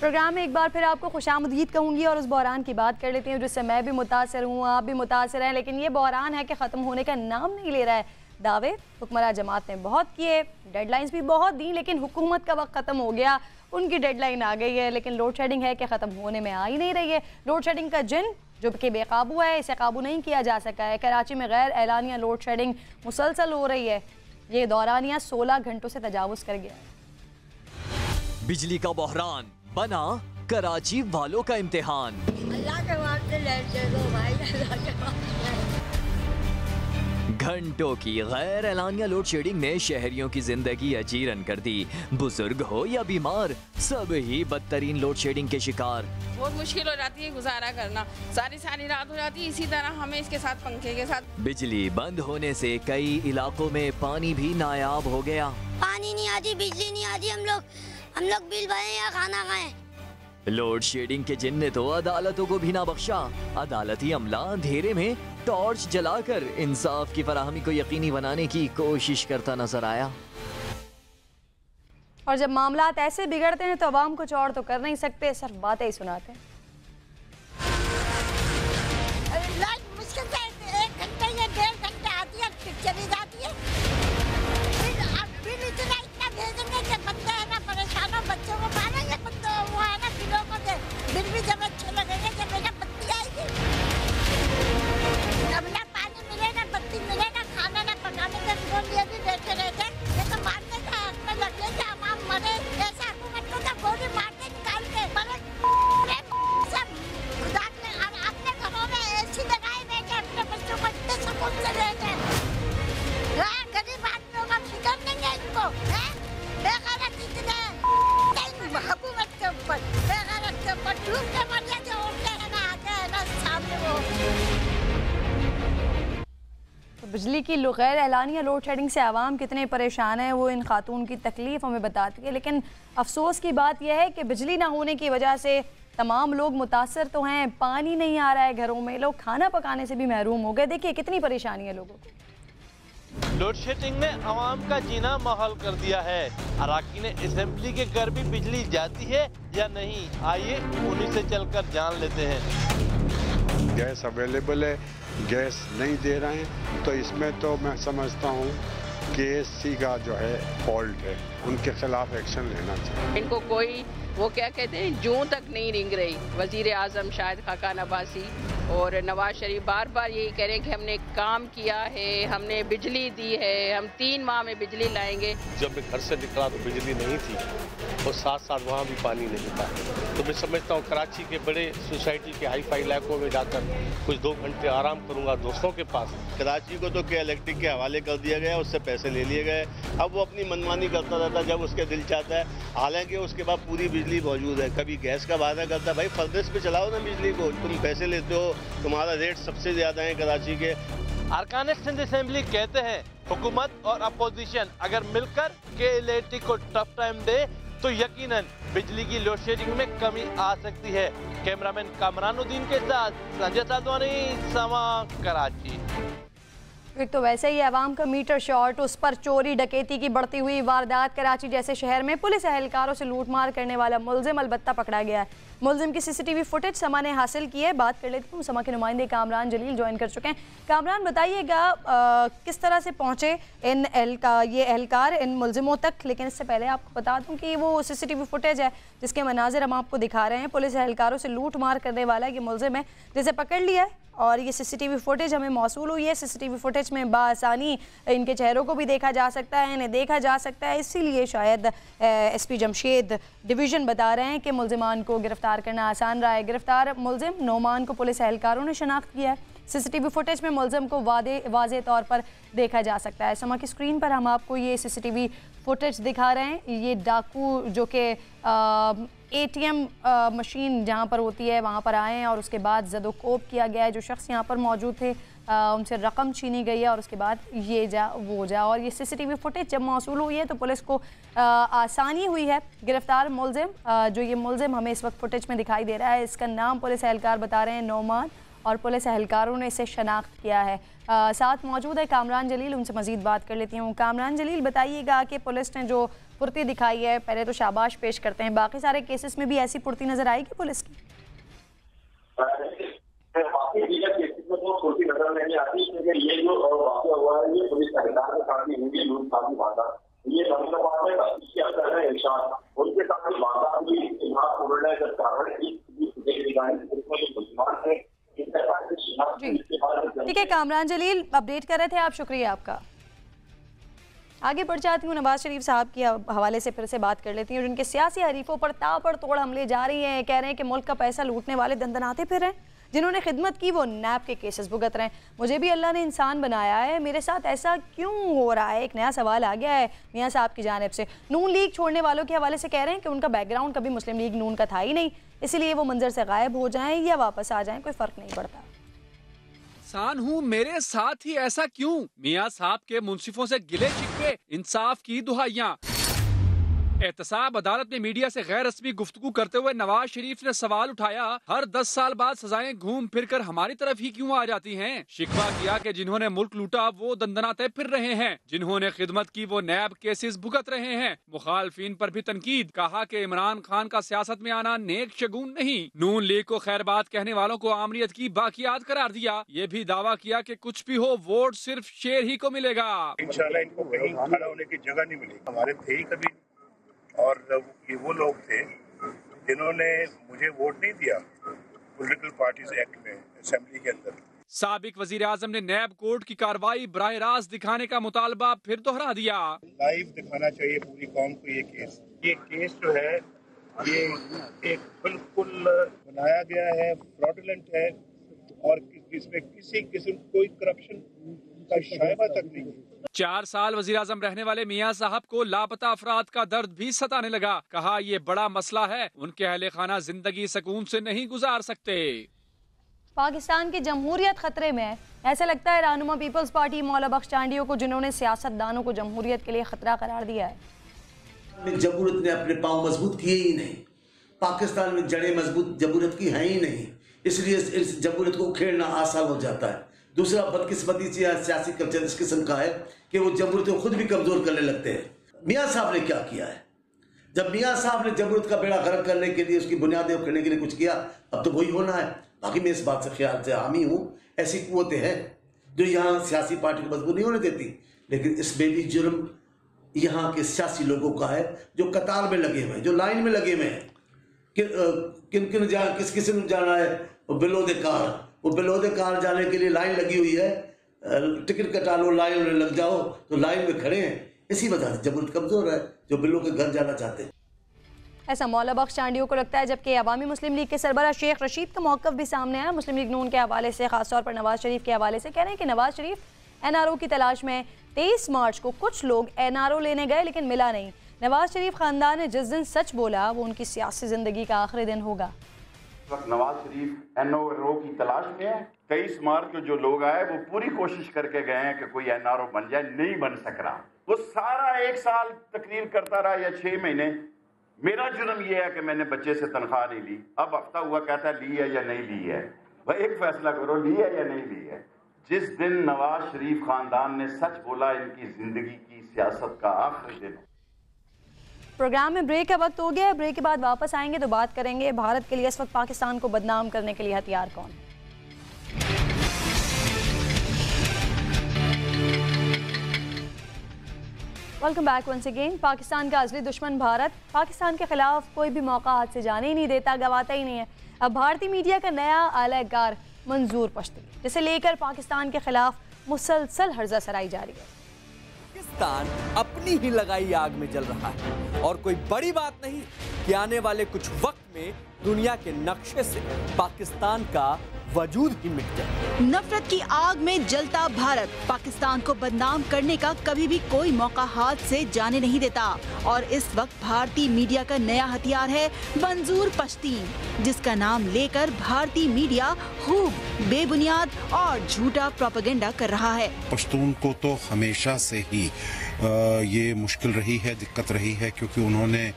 प्रोग्राम में एक बार फिर आपको खुशामदीद कहूँगी और उस बहरान की बात कर लेती हूँ जिससे मैं भी मुतासर हूँ, आप भी मुतासर हैं। लेकिन ये बहरान है कि ख़त्म होने का नाम नहीं ले रहा है। दावे हुक्मरान जमात ने बहुत किए, डेडलाइंस भी बहुत दी, लेकिन हुकूमत का वक्त ख़त्म हो गया, उनकी डेडलाइन आ गई है। लेकिन लोड शेडिंग है कि ख़त्म होने में आ ही नहीं रही है। लोड शेडिंग का जिन जो कि बेकाबू है, इसे काबू नहीं किया जा सका है। कराची में गैर एलानिया लोड शेडिंग मुसलसल हो रही है। ये दौरानिया 16 घंटों से तजावुज़ कर गया है। बिजली का बहरान बना कराची वालों का इम्तिहान। अल्लाह के वास्ते लाइट दे दो भाई, अल्लाह के वास्ते। घंटों की गैर एलानिया लोड शेडिंग ने शहरियों की जिंदगी अजीरन कर दी। बुजुर्ग हो या बीमार, सब ही बदतरीन लोड शेडिंग के शिकार। बहुत मुश्किल हो जाती है गुजारा करना, सारी सारी रात हो जाती है। इसी तरह हमें इसके साथ पंखे के साथ। बिजली बंद होने से कई इलाकों में पानी भी नायाब हो गया। पानी नहीं आती, बिजली नहीं आती, हम लोग बिल भरे या खाना खाएं। लोड शेडिंग के जिन ने तो अदालतों को भी ना बख्शा। अदालती अमला अंधेरे में टॉर्च जलाकर इंसाफ की फराहमी को यकीनी बनाने की कोशिश करता नजर आया। और जब मामलात ऐसे बिगड़ते हैं तो अवाम कुछ और तो कर नहीं सकते, सिर्फ बातें ही सुनाते हैं। मुश्किल से 1 घंटे या 1.5 घंटे आती है, फिर चली जाती है। फिर इतना भेजेंगे कि बंदे है ना परेशान हो, बच्चों को पालेंगे, वो है ना बिलों को दे। बिल भी जब अच्छे लगेंगे जब ना बत्ती आएगी, जब ना पानी मिले ना बत्ती मिले ना खाना ना पकाने के लिए भी बैठे रहते। ये तो मारने का हक में लगे कि हम मरे, ऐसा हुकूमत को तो गोली मारते निकाल के मरे। सब खुदा के अपने घरों में ऐसी लगाए बैठे, अपने बच्चों को इतने सुकून से रहते। गरीब आदमियों का फिक्र नहीं है इनको, बेगैरत इतने हुकूमत के ऊपर, बेगैरत के ऊपर डूब के मर जाते उठते हैं ना, आते हैं ना सामने वो। तो बिजली की गैर एलानिया लोड शेडिंग से आवाम कितने परेशान है वो इन खातून की तकलीफ हमें बताती है। लेकिन अफसोस की बात यह है कि बिजली ना होने की वजह से तमाम लोग मुतासर तो हैं, पानी नहीं आ रहा है घरों में, लोग खाना पकाने से भी महरूम हो गए। देखिए कितनी परेशानी है लोगों को। लोड शेडिंग ने आवाम का जीना महल कर दिया है। अराकीन असेंबली के घर भी बिजली जाती है या नहीं, आइए उन्हीं से चलकर जान लेते हैं। गैस अवेलेबल है, गैस नहीं दे रहे हैं, तो इसमें तो मैं समझता हूँ कि KSC का जो है फॉल्ट है, उनके खिलाफ एक्शन लेना चाहिए। इनको कोई वो क्या कहते हैं जूं तक नहीं रिंग रही। वजीर आजम शाहिद खाकान अब्बासी और नवाज शरीफ बार बार यही कह रहे हैं कि हमने काम किया है, हमने बिजली दी है, हम 3 माह में बिजली लाएंगे। जब मैं घर से निकला तो बिजली नहीं थी और साथ साथ वहाँ भी पानी नहीं था। तो मैं समझता हूँ कराची के बड़े सोसाइटी के हाई फाई इलाकों में जाकर कुछ 2 घंटे आराम करूँगा दोस्तों के पास। कराची को तो इलेक्ट्रिक के हवाले कर दिया गया, उससे पैसे ले लिए गए। अब वो अपनी मनमानी करता रहता है जब उसके दिल चाहता है, हालांकि उसके बाद पूरी बिजली मौजूद है। कभी गैस का वादा करता है, भाई फर्नेस पे चलाओ ना बिजली को, तुम पैसे लेते हो, तुम्हारा रेट सबसे ज्यादा है कराची के। अरकान सिंध असेंबली कहते हैं हुकूमत और अपोजिशन अगर मिलकर के इलेक्ट्रिक को टफ टाइम दे तो यकीनन बिजली की लोड शेडिंग में कमी आ सकती है। कैमरामैन कामरानुद्दीन के साथ संजय साधवानी, समा कराची। एक तो वैसे ही आवाम का मीटर शॉर्ट, उस पर चोरी डकैती की बढ़ती हुई वारदात। कराची जैसे शहर में पुलिस एहलकारों से लूटमार करने वाला मुलजिम अलबत्ता पकड़ा गया है। मुलजिम की CCTV फुटेज समा ने हासिल की है। बात कर लेती हूँ, समा के नुमाइंदे कामरान जलील ज्वाइन कर चुके हैं। कामरान बताइएगा किस तरह से पहुँचे ये एहलकार इन मुलजिमों तक। लेकिन इससे पहले आपको बता दूँ कि वो CCTV फुटेज है जिसके मनाजिर हम आपको दिखा रहे हैं। पुलिस एहलकारों से लूट मार करने वाला ये मुलजिम है जिसे पकड़ लिया है और ये CCTV फुटेज हमें मौसूल हुई है। CCTV फुटेज में बाआसानी इनके चेहरों को भी देखा जा सकता है, इन्हें देखा जा सकता है। इसीलिए शायद SP जमशेद डिवीज़न बता रहे हैं कि मुलजिमान को गिरफ्तार करना आसान रहा है। गिरफ्तार मुलजिम नोमान को पुलिस एहलकारों ने शनाख्त किया है। CCTV फुटेज में मुलजिम को वाज़े तौर पर देखा जा सकता है। समा की स्क्रीन पर हम आपको ये CCTV फुटेज दिखा रहे हैं। ये डाकू जो कि ATM मशीन जहाँ पर होती है वहाँ पर आए हैं और उसके बाद ज़दोकोब किया गया है। जो शख्स यहाँ पर मौजूद थे उनसे रकम छीनी गई है और उसके बाद ये जा वो जा। और ये CCTV फुटेज जब मौसूल हुई है तो पुलिस को आसानी हुई है गिरफ्तार मुलजिम। जो ये मुलजिम हमें इस वक्त फुटेज में दिखाई दे रहा है, इसका नाम पुलिस एहलकार बता रहे हैं नोमान, और पुलिस एहलकारों ने इसे शनाख्त किया है। साथ मौजूद है कामरान जलील, उनसे मज़ीद बात कर लेती हूँ। कामरान जलील, बताइएगा कि पुलिस ने जो फुर्ती दिखाई है, पहले तो शाबाश पेश करते हैं, बाकी सारे केसेस में भी ऐसी फुर्ती नजर आएगी पुलिस की? फुर्ती नजर नहीं आती, क्योंकि ये जो वाक़या हुआ है ये पुलिस एहलकार के साथ ही हुई, लूटपाट वादा, ये धन्यवाद है इरशाद उनके साथ वादा भी यहाँ उन्होंने कारण मुसलमान है, इनका ठीक है कामरान जलील, अपडेट कर रहे थे आप, शुक्रिया आपका। आगे बढ़ जाती हूँ, नवाज शरीफ साहब के हवाले से फिर से बात कर लेती हूँ, जिनके सियासी हरीफों पर ताबड़तोड़ हमले जारी हैं। कह रहे हैं कि मुल्क का पैसा लूटने वाले दंदनाते फिर हैं, जिन्होंने खिदमत की वो नैब के केसेस भुगत रहे हैं। मुझे भी अल्लाह ने इंसान बनाया है, मेरे साथ ऐसा क्यों हो रहा है? एक नया सवाल आ गया है मियाँ साहब की जानिब से। नून लीग छोड़ने वालों के हवाले से कह रहे हैं कि उनका बैकग्राउंड कभी मुस्लिम लीग नून का था ही नहीं, इसलिए वो मंजर से गायब हो जाएं या वापस आ जाएं, कोई फ़र्क नहीं पड़ता। इंसान हूँ, मेरे साथ ही ऐसा क्यों? मियाँ साहब के मुंसिफों से गिले शिकवे, इंसाफ की दुहाइयाँ। एहतसाब अदालत में मीडिया से गैर रस्मी गुफ्तगू करते हुए नवाज शरीफ ने सवाल उठाया, हर 10 साल बाद सजाएं घूम फिर कर हमारी तरफ ही क्यों आ जाती हैं? शिकवा किया कि जिन्होंने मुल्क लूटा वो दंदनाते फिर रहे हैं, जिन्होंने खिदमत की वो नैब केसेस भुगत रहे हैं। मुखालफिन पर भी तनकीद, कहा कि इमरान खान का सियासत में आना नेक शगुन नहीं। नून लीग को खैरबात कहने वालों को आमरीत की बाकियात करार दिया। ये भी दावा किया कि कुछ भी हो वोट सिर्फ शेर ही को मिलेगा। इंशाल्लाह इनको कहीं खड़ा होने की जगह नहीं मिलेगी, हमारे थे ही कभी। और ये वो लोग थे जिन्होंने मुझे वोट नहीं दिया पॉलिटिकल पार्टीज एक्ट में असेंबली के अंदर। साबिक वजीर आजम ने नैब कोर्ट की कार्रवाई बराह रास्त दिखाने का मुतालबा फिर दोहरा दिया। लाइव दिखाना चाहिए पूरी कौम को ये केस जो है ये एक बिल्कुल बनाया गया है, फ्रॉडुलेंट है और इसमें किसी किस्म कोई करप्शन का शायबा तक नहीं है। 4 साल वजीर आजम रहने वाले मियाँ साहब को लापता अफराद का दर्द भी सताने लगा। कहा ये बड़ा मसला है, उनके अहले खाना जिंदगी सुकून से नहीं गुजार सकते। पाकिस्तान की जमहूरियत खतरे में है, ऐसा लगता है रहनुमा पीपल्स पार्टी मौला बख्श चांडियों को, जिन्होंने सियासतदानों को जमहूरियत के लिए खतरा करार दिया है। जमहूरियत ने अपने पाँव मजबूत किए ही नहीं, पाकिस्तान में जड़ें मजबूत जमहूरियत की हैं ही नहीं, इसलिए इस जमहूरियत को उखेड़ना आसान हो जाता है। दूसरा बदकिस्मती से सियासी कल्चर इस किस्म का है कि वो जमहूरियत को खुद भी कमज़ोर करने लगते हैं। मियाँ साहब ने क्या किया है? जब मियाँ साहब ने जमहूरियत का बेड़ा गर्क करने के लिए, उसकी बुनियादें उखड़ने के लिए कुछ किया, अब तो वही होना है। बाकी मैं इस बात से ख्याल से हामी हूँ, ऐसी कुव्वतें हैं जो यहाँ सियासी पार्टी को मजबूत नहीं होने देती, लेकिन इसमें भी जुर्म यहाँ के सियासी लोगों का है जो कतार में लगे हुए हैं, जो लाइन में लगे हुए हैं। किस किसी ने जाना है वो बिलोदे कार, वो बिलोदे कार जाने के लिए लाइन लगी हुई है, टिकट कटा लो, लाइन में लग जाओ, तो लाइन में खड़े हैं। इसी वजह से जमहूरियत कमजोर है, जो बिलों के घर जाना चाहते हैं। ऐसा मौला बख्श चांडियों को लगता है, जबकि अवामी मुस्लिम लीग के सरबराह शेख रशीद का मौक़िफ़ भी सामने आया। मुस्लिम लीग नून के हवाले से, खासतौर पर नवाज शरीफ के हवाले से कह रहे हैं कि नवाज शरीफ NRO की तलाश में 23 मार्च को कुछ लोग NRO लेने गए लेकिन मिला नहीं। नवाज शरीफ खानदान ने जिस दिन सच बोला वो उनकी सियासी ज़िंदगी का आखिरी दिन होगा। नवाज शरीफ NRO की तलाश में है। 23 मार्च को जो लोग आए वो पूरी कोशिश करके गए हैं कि कोई NRO बन जाए, नहीं बन सक रहा। वो सारा 1 साल तकरीर करता रहा या 6 महीने। मेरा जुर्म ये है कि मैंने बच्चे से तनख्वाह नहीं ली, अब हफ्ता हुआ कहता है ली है या नहीं ली है। भाई एक फैसला करो, ली है या नहीं ली है। जिस दिन नवाज शरीफ खानदान ने सच बोला, इनकी जिंदगी की सियासत का आखिरी दिन। प्रोग्राम में ब्रेक का वक्त हो गया है, ब्रेक के बाद वापस आएंगे तो बात करेंगे भारत के लिए इस वक्त पाकिस्तान को बदनाम करने के लिए हथियार कौन है। Welcome back once again. Pakistan का असली दुश्मन भारत पाकिस्तान के खिलाफ कोई भी मौका हाथ से जाने ही नहीं देता, गवाता ही नहीं है। अब भारतीय मीडिया का नया आलाकार मंजूर पश्ती, जिसे लेकर पाकिस्तान के खिलाफ मुसलसल हर्जा सराई जारी है। पाकिस्तान अपनी ही लगाई आग में जल रहा है और कोई बड़ी बात नहीं कि आने वाले कुछ वक्त में दुनिया के नक्शे से पाकिस्तान का वजूद ही मिट जाए। नफरत की आग में जलता भारत पाकिस्तान को बदनाम करने का कभी भी कोई मौका हाथ से जाने नहीं देता और इस वक्त भारतीय मीडिया का नया हथियार है मंजूर पश्तीन, जिसका नाम लेकर भारतीय मीडिया खूब बेबुनियाद और झूठा प्रोपेगेंडा कर रहा है। पश्तून को तो हमेशा से ही ये मुश्किल रही है, दिक्कत रही है, क्योंकि उन्होंने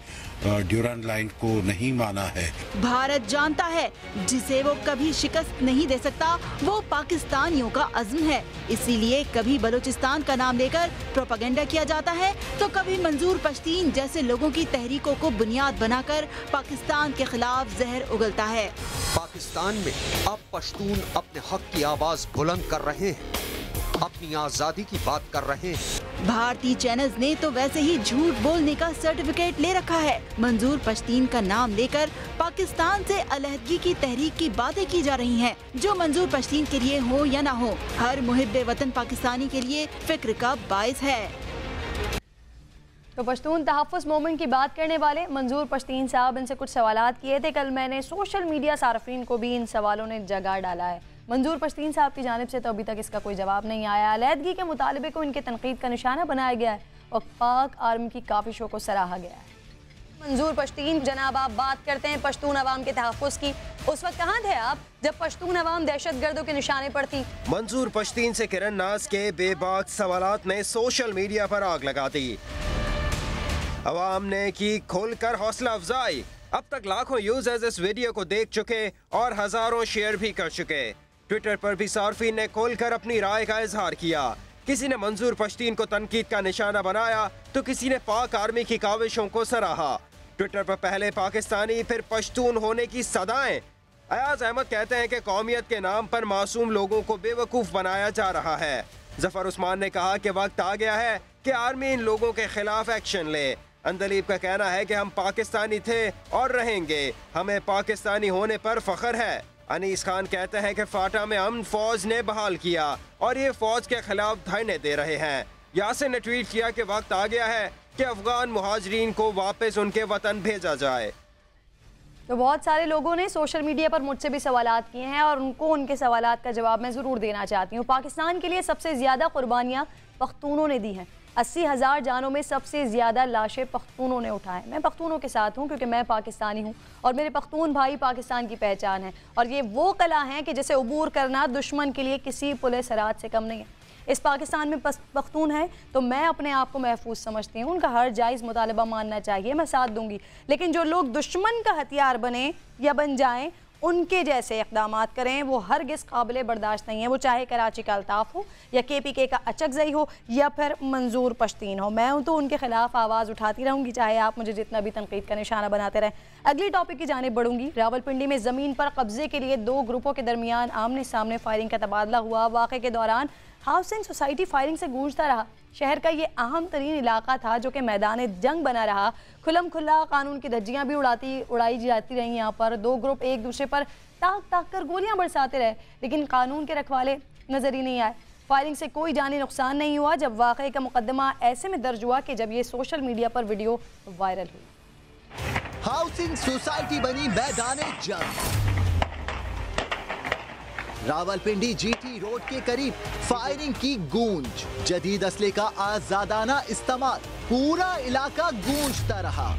ड्यूरन लाइन को नहीं माना है। भारत जानता है जिसे वो कभी शिकस्त नहीं दे सकता वो पाकिस्तानियों का अज़्म है, इसीलिए कभी बलूचिस्तान का नाम लेकर प्रोपेगेंडा किया जाता है तो कभी मंजूर पश्तीन जैसे लोगों की तहरीकों को बुनियाद बनाकर पाकिस्तान के खिलाफ जहर उगलता है। पाकिस्तान में अब पश्तून अपने हक की आवाज बुलंद कर रहे हैं, अपनी आजादी की बात कर रहे हैं। भारतीय चैनल्स ने तो वैसे ही झूठ बोलने का सर्टिफिकेट ले रखा है। मंजूर पश्तीन का नाम लेकर पाकिस्तान से अलहदगी की तहरीक की बातें की जा रही हैं, जो मंजूर पश्तीन के लिए हो या ना हो, हर मुहिब्बे वतन पाकिस्तानी के लिए फिक्र का बाइस है। तो पश्तून तहफ़्फ़ुज़ मूवमेंट की बात करने वाले मंजूर पश्तीन साहब, इनसे कुछ सवालात किए थे। कल मैंने सोशल मीडिया सार्फिन को भी इन सवालों ने जगा डाला है। मंजूर पश्तीन साहब की जानिब से तो अभी तक इसका कोई जवाब नहीं आया। अलहदगी के मुतालबे को इनके तनकीद का निशाना बनाया गया है और पाक आर्मी की काविशों को सराहा गया है। मंजूर पश्तीन, जनाब आप बात करते हैं पश्तून अवाम के तहफ़्फ़ुज़ की, उस वक्त कहाँ थे आप जब पश्तून अवाम दहशत गर्दों के निशाने पर थी? मंजूर पश्तीन से किरण नाज के बेबाक सवालात ने सोशल मीडिया पर आग लगा दी। अवाम ने की खुलकर हौसला अफजाई। अब तक लाखों यूजर्स इस वीडियो को देख चुके और हजारों शेयर भी कर चुके। ट्विटर पर भी सार्फिन ने खोलकर अपनी राय का इजहार किया। किसी ने मंजूर पश्तीन को तनकीद का निशाना बनाया तो किसी ने पाक आर्मी की काविशों को सराहा। ट्विटर पर पहले पाकिस्तानी फिर पश्तून होने की सदाएं। अयाज अहमद कहते हैं कि कौमियत के नाम पर मासूम लोगों को बेवकूफ़ बनाया जा रहा है। जफर उस्मान ने कहा कि वक्त आ गया है कि आर्मी इन लोगों के खिलाफ एक्शन ले। अंदलीब का कहना है कि हम पाकिस्तानी थे और रहेंगे, हमें पाकिस्तानी होने पर फख्र है। अनीस खान कहते हैं कि फाटा में अमन फौज ने बहाल किया और ये फौज के खिलाफ धरने दे रहे हैं। यासिर ने ट्वीट किया कि वक्त आ गया है कि अफगान मुहाजिरीन को वापस उनके वतन भेजा जाए। तो बहुत सारे लोगों ने सोशल मीडिया पर मुझसे भी सवालात किए हैं और उनको उनके सवालात का जवाब मैं ज़रूर देना चाहती हूँ। पाकिस्तान के लिए सबसे ज़्यादा कुर्बानियाँ पख्तूनों ने दी हैं। 80,000 जानों में सबसे ज़्यादा लाशें पख्तूनों ने उठाएं। मैं पख्तूनों के साथ हूँ क्योंकि मैं पाकिस्तानी हूँ और मेरे पख्तून भाई पाकिस्तान की पहचान है और ये वो कला है कि जिसे अबूर करना दुश्मन के लिए किसी पुलिस हरात से कम नहीं है। इस पाकिस्तान में पख्तून है तो मैं अपने आप को महफूज समझती हूँ। उनका हर जायज़ मुतालबा मानना चाहिए, मैं साथ दूंगी। लेकिन जो लोग दुश्मन का हथियार बने या बन जाएं, उनके जैसे इक़दामात करें, वो हरगिज़ काबिल बर्दाश्त नहीं है। वो चाहे कराची का अल्ताफ़ हो या KPK का अचकज़ई हो या फिर मंजूर पश्तीन हो, मैं तो उनके खिलाफ आवाज़ उठाती रहूँगी, चाहे आप मुझे जितना भी तनकीद का निशाना बनाते रहें। अगली टॉपिक की जानिब बढ़ूंगी। रावलपिंडी में ज़मीन पर कब्जे के लिए 2 ग्रुपों के दरमियान आमने सामने फायरिंग का तबादला हुआ। वाक़े के दौरान हाउसिंग सोसाइटी फायरिंग से गूंजता रहा। शहर का ये अहम तरीन इलाका था जो कि मैदान जंग बना रहा। खुलम खुला कानून की धज्जियाँ भी उड़ाई जाती रहीं। यहाँ पर 2 ग्रुप एक दूसरे पर ताक कर गोलियां बरसाते रहे, लेकिन कानून के रखवाले नजर ही नहीं आए। फायरिंग से कोई जानी नुकसान नहीं हुआ। जब वाक़े का मुकदमा ऐसे में दर्ज हुआ कि जब ये सोशल मीडिया पर वीडियो वायरल हुई। हाउसिंग सोसाइटी बनी मैदान जंग। रावलपिंडी GT रोड के करीब फायरिंग की गूंज, जदीद असले का आजादाना इस्तेमाल, पूरा इलाका गूंजता रहा।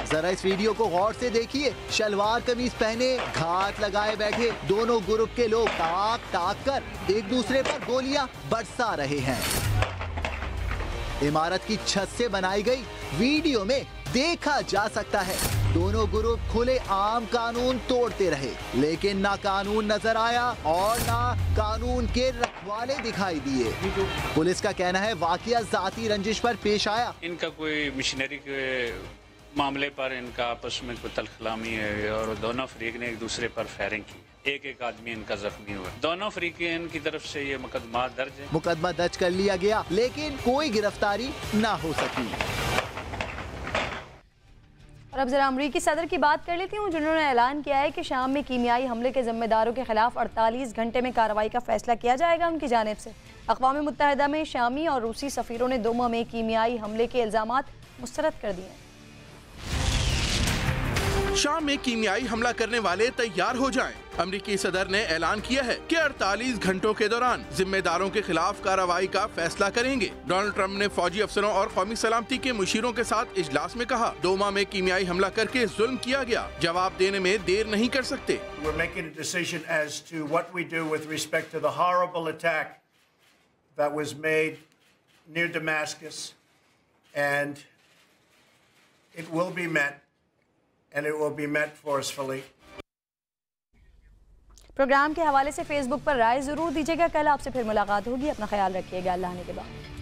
जरा इस वीडियो को गौर से देखिए। शलवार कमीज पहने घात लगाए बैठे दोनों ग्रुप के लोग ताक कर एक दूसरे पर गोलियां बरसा रहे हैं। इमारत की छत से बनाई गई वीडियो में देखा जा सकता है दोनों ग्रुप खुले आम कानून तोड़ते रहे, लेकिन ना कानून नजर आया और ना कानून के रखवाले दिखाई दिए। पुलिस का कहना है वाकया जाती रंजिश पर पेश आया। इनका कोई मिशनरी के मामले पर इनका आपस में कोई तलखलामी है और दोनों फरीक ने एक दूसरे पर फायरिंग की। एक आदमी इनका जख्मी हुआ। दोनों फरीकीन की तरफ से ये मुकदमा दर्ज है। मुकदमा दर्ज कर लिया गया, लेकिन कोई गिरफ्तारी ना हो सकी। और अब जरा अमरीकी सदर की बात कर लेती हूँ, जिन्होंने ऐलान किया है कि शाम में कीमियाई हमले के जिम्मेदारों के खिलाफ 48 घंटे में कार्रवाई का फैसला किया जाएगा उनकी जानिब से। अक़वाम मुत्तहिदा में शामी और रूसी सफ़ीरों ने दोमा में कीमियाई हमले के इल्ज़ामात मुस्तरद कर दिए। शाम में कीमियाई हमला करने वाले तैयार हो जाएं। अमरीकी सदर ने ऐलान किया है कि 48 घंटों के दौरान जिम्मेदारों के खिलाफ कार्रवाई का फैसला करेंगे। डोनाल्ड ट्रंप ने फौजी अफसरों और कौमी सलामती के मुशीरों के साथ इजलास में कहा, दोमा में कीमियाई हमला करके जुल्म किया गया, जवाब देने में देर नहीं कर सकते। We're making a decision as to what we do with respect to the horrible attack that was made near Damascus, and it will be met, and it will be met forcefully. Programme के हवाले से Facebook पर राय जरूर दीजिएगा। कल आपसे फिर मुलाकात होगी। अपना ख्याल रखिएगा। अल्लाह ने के बाद।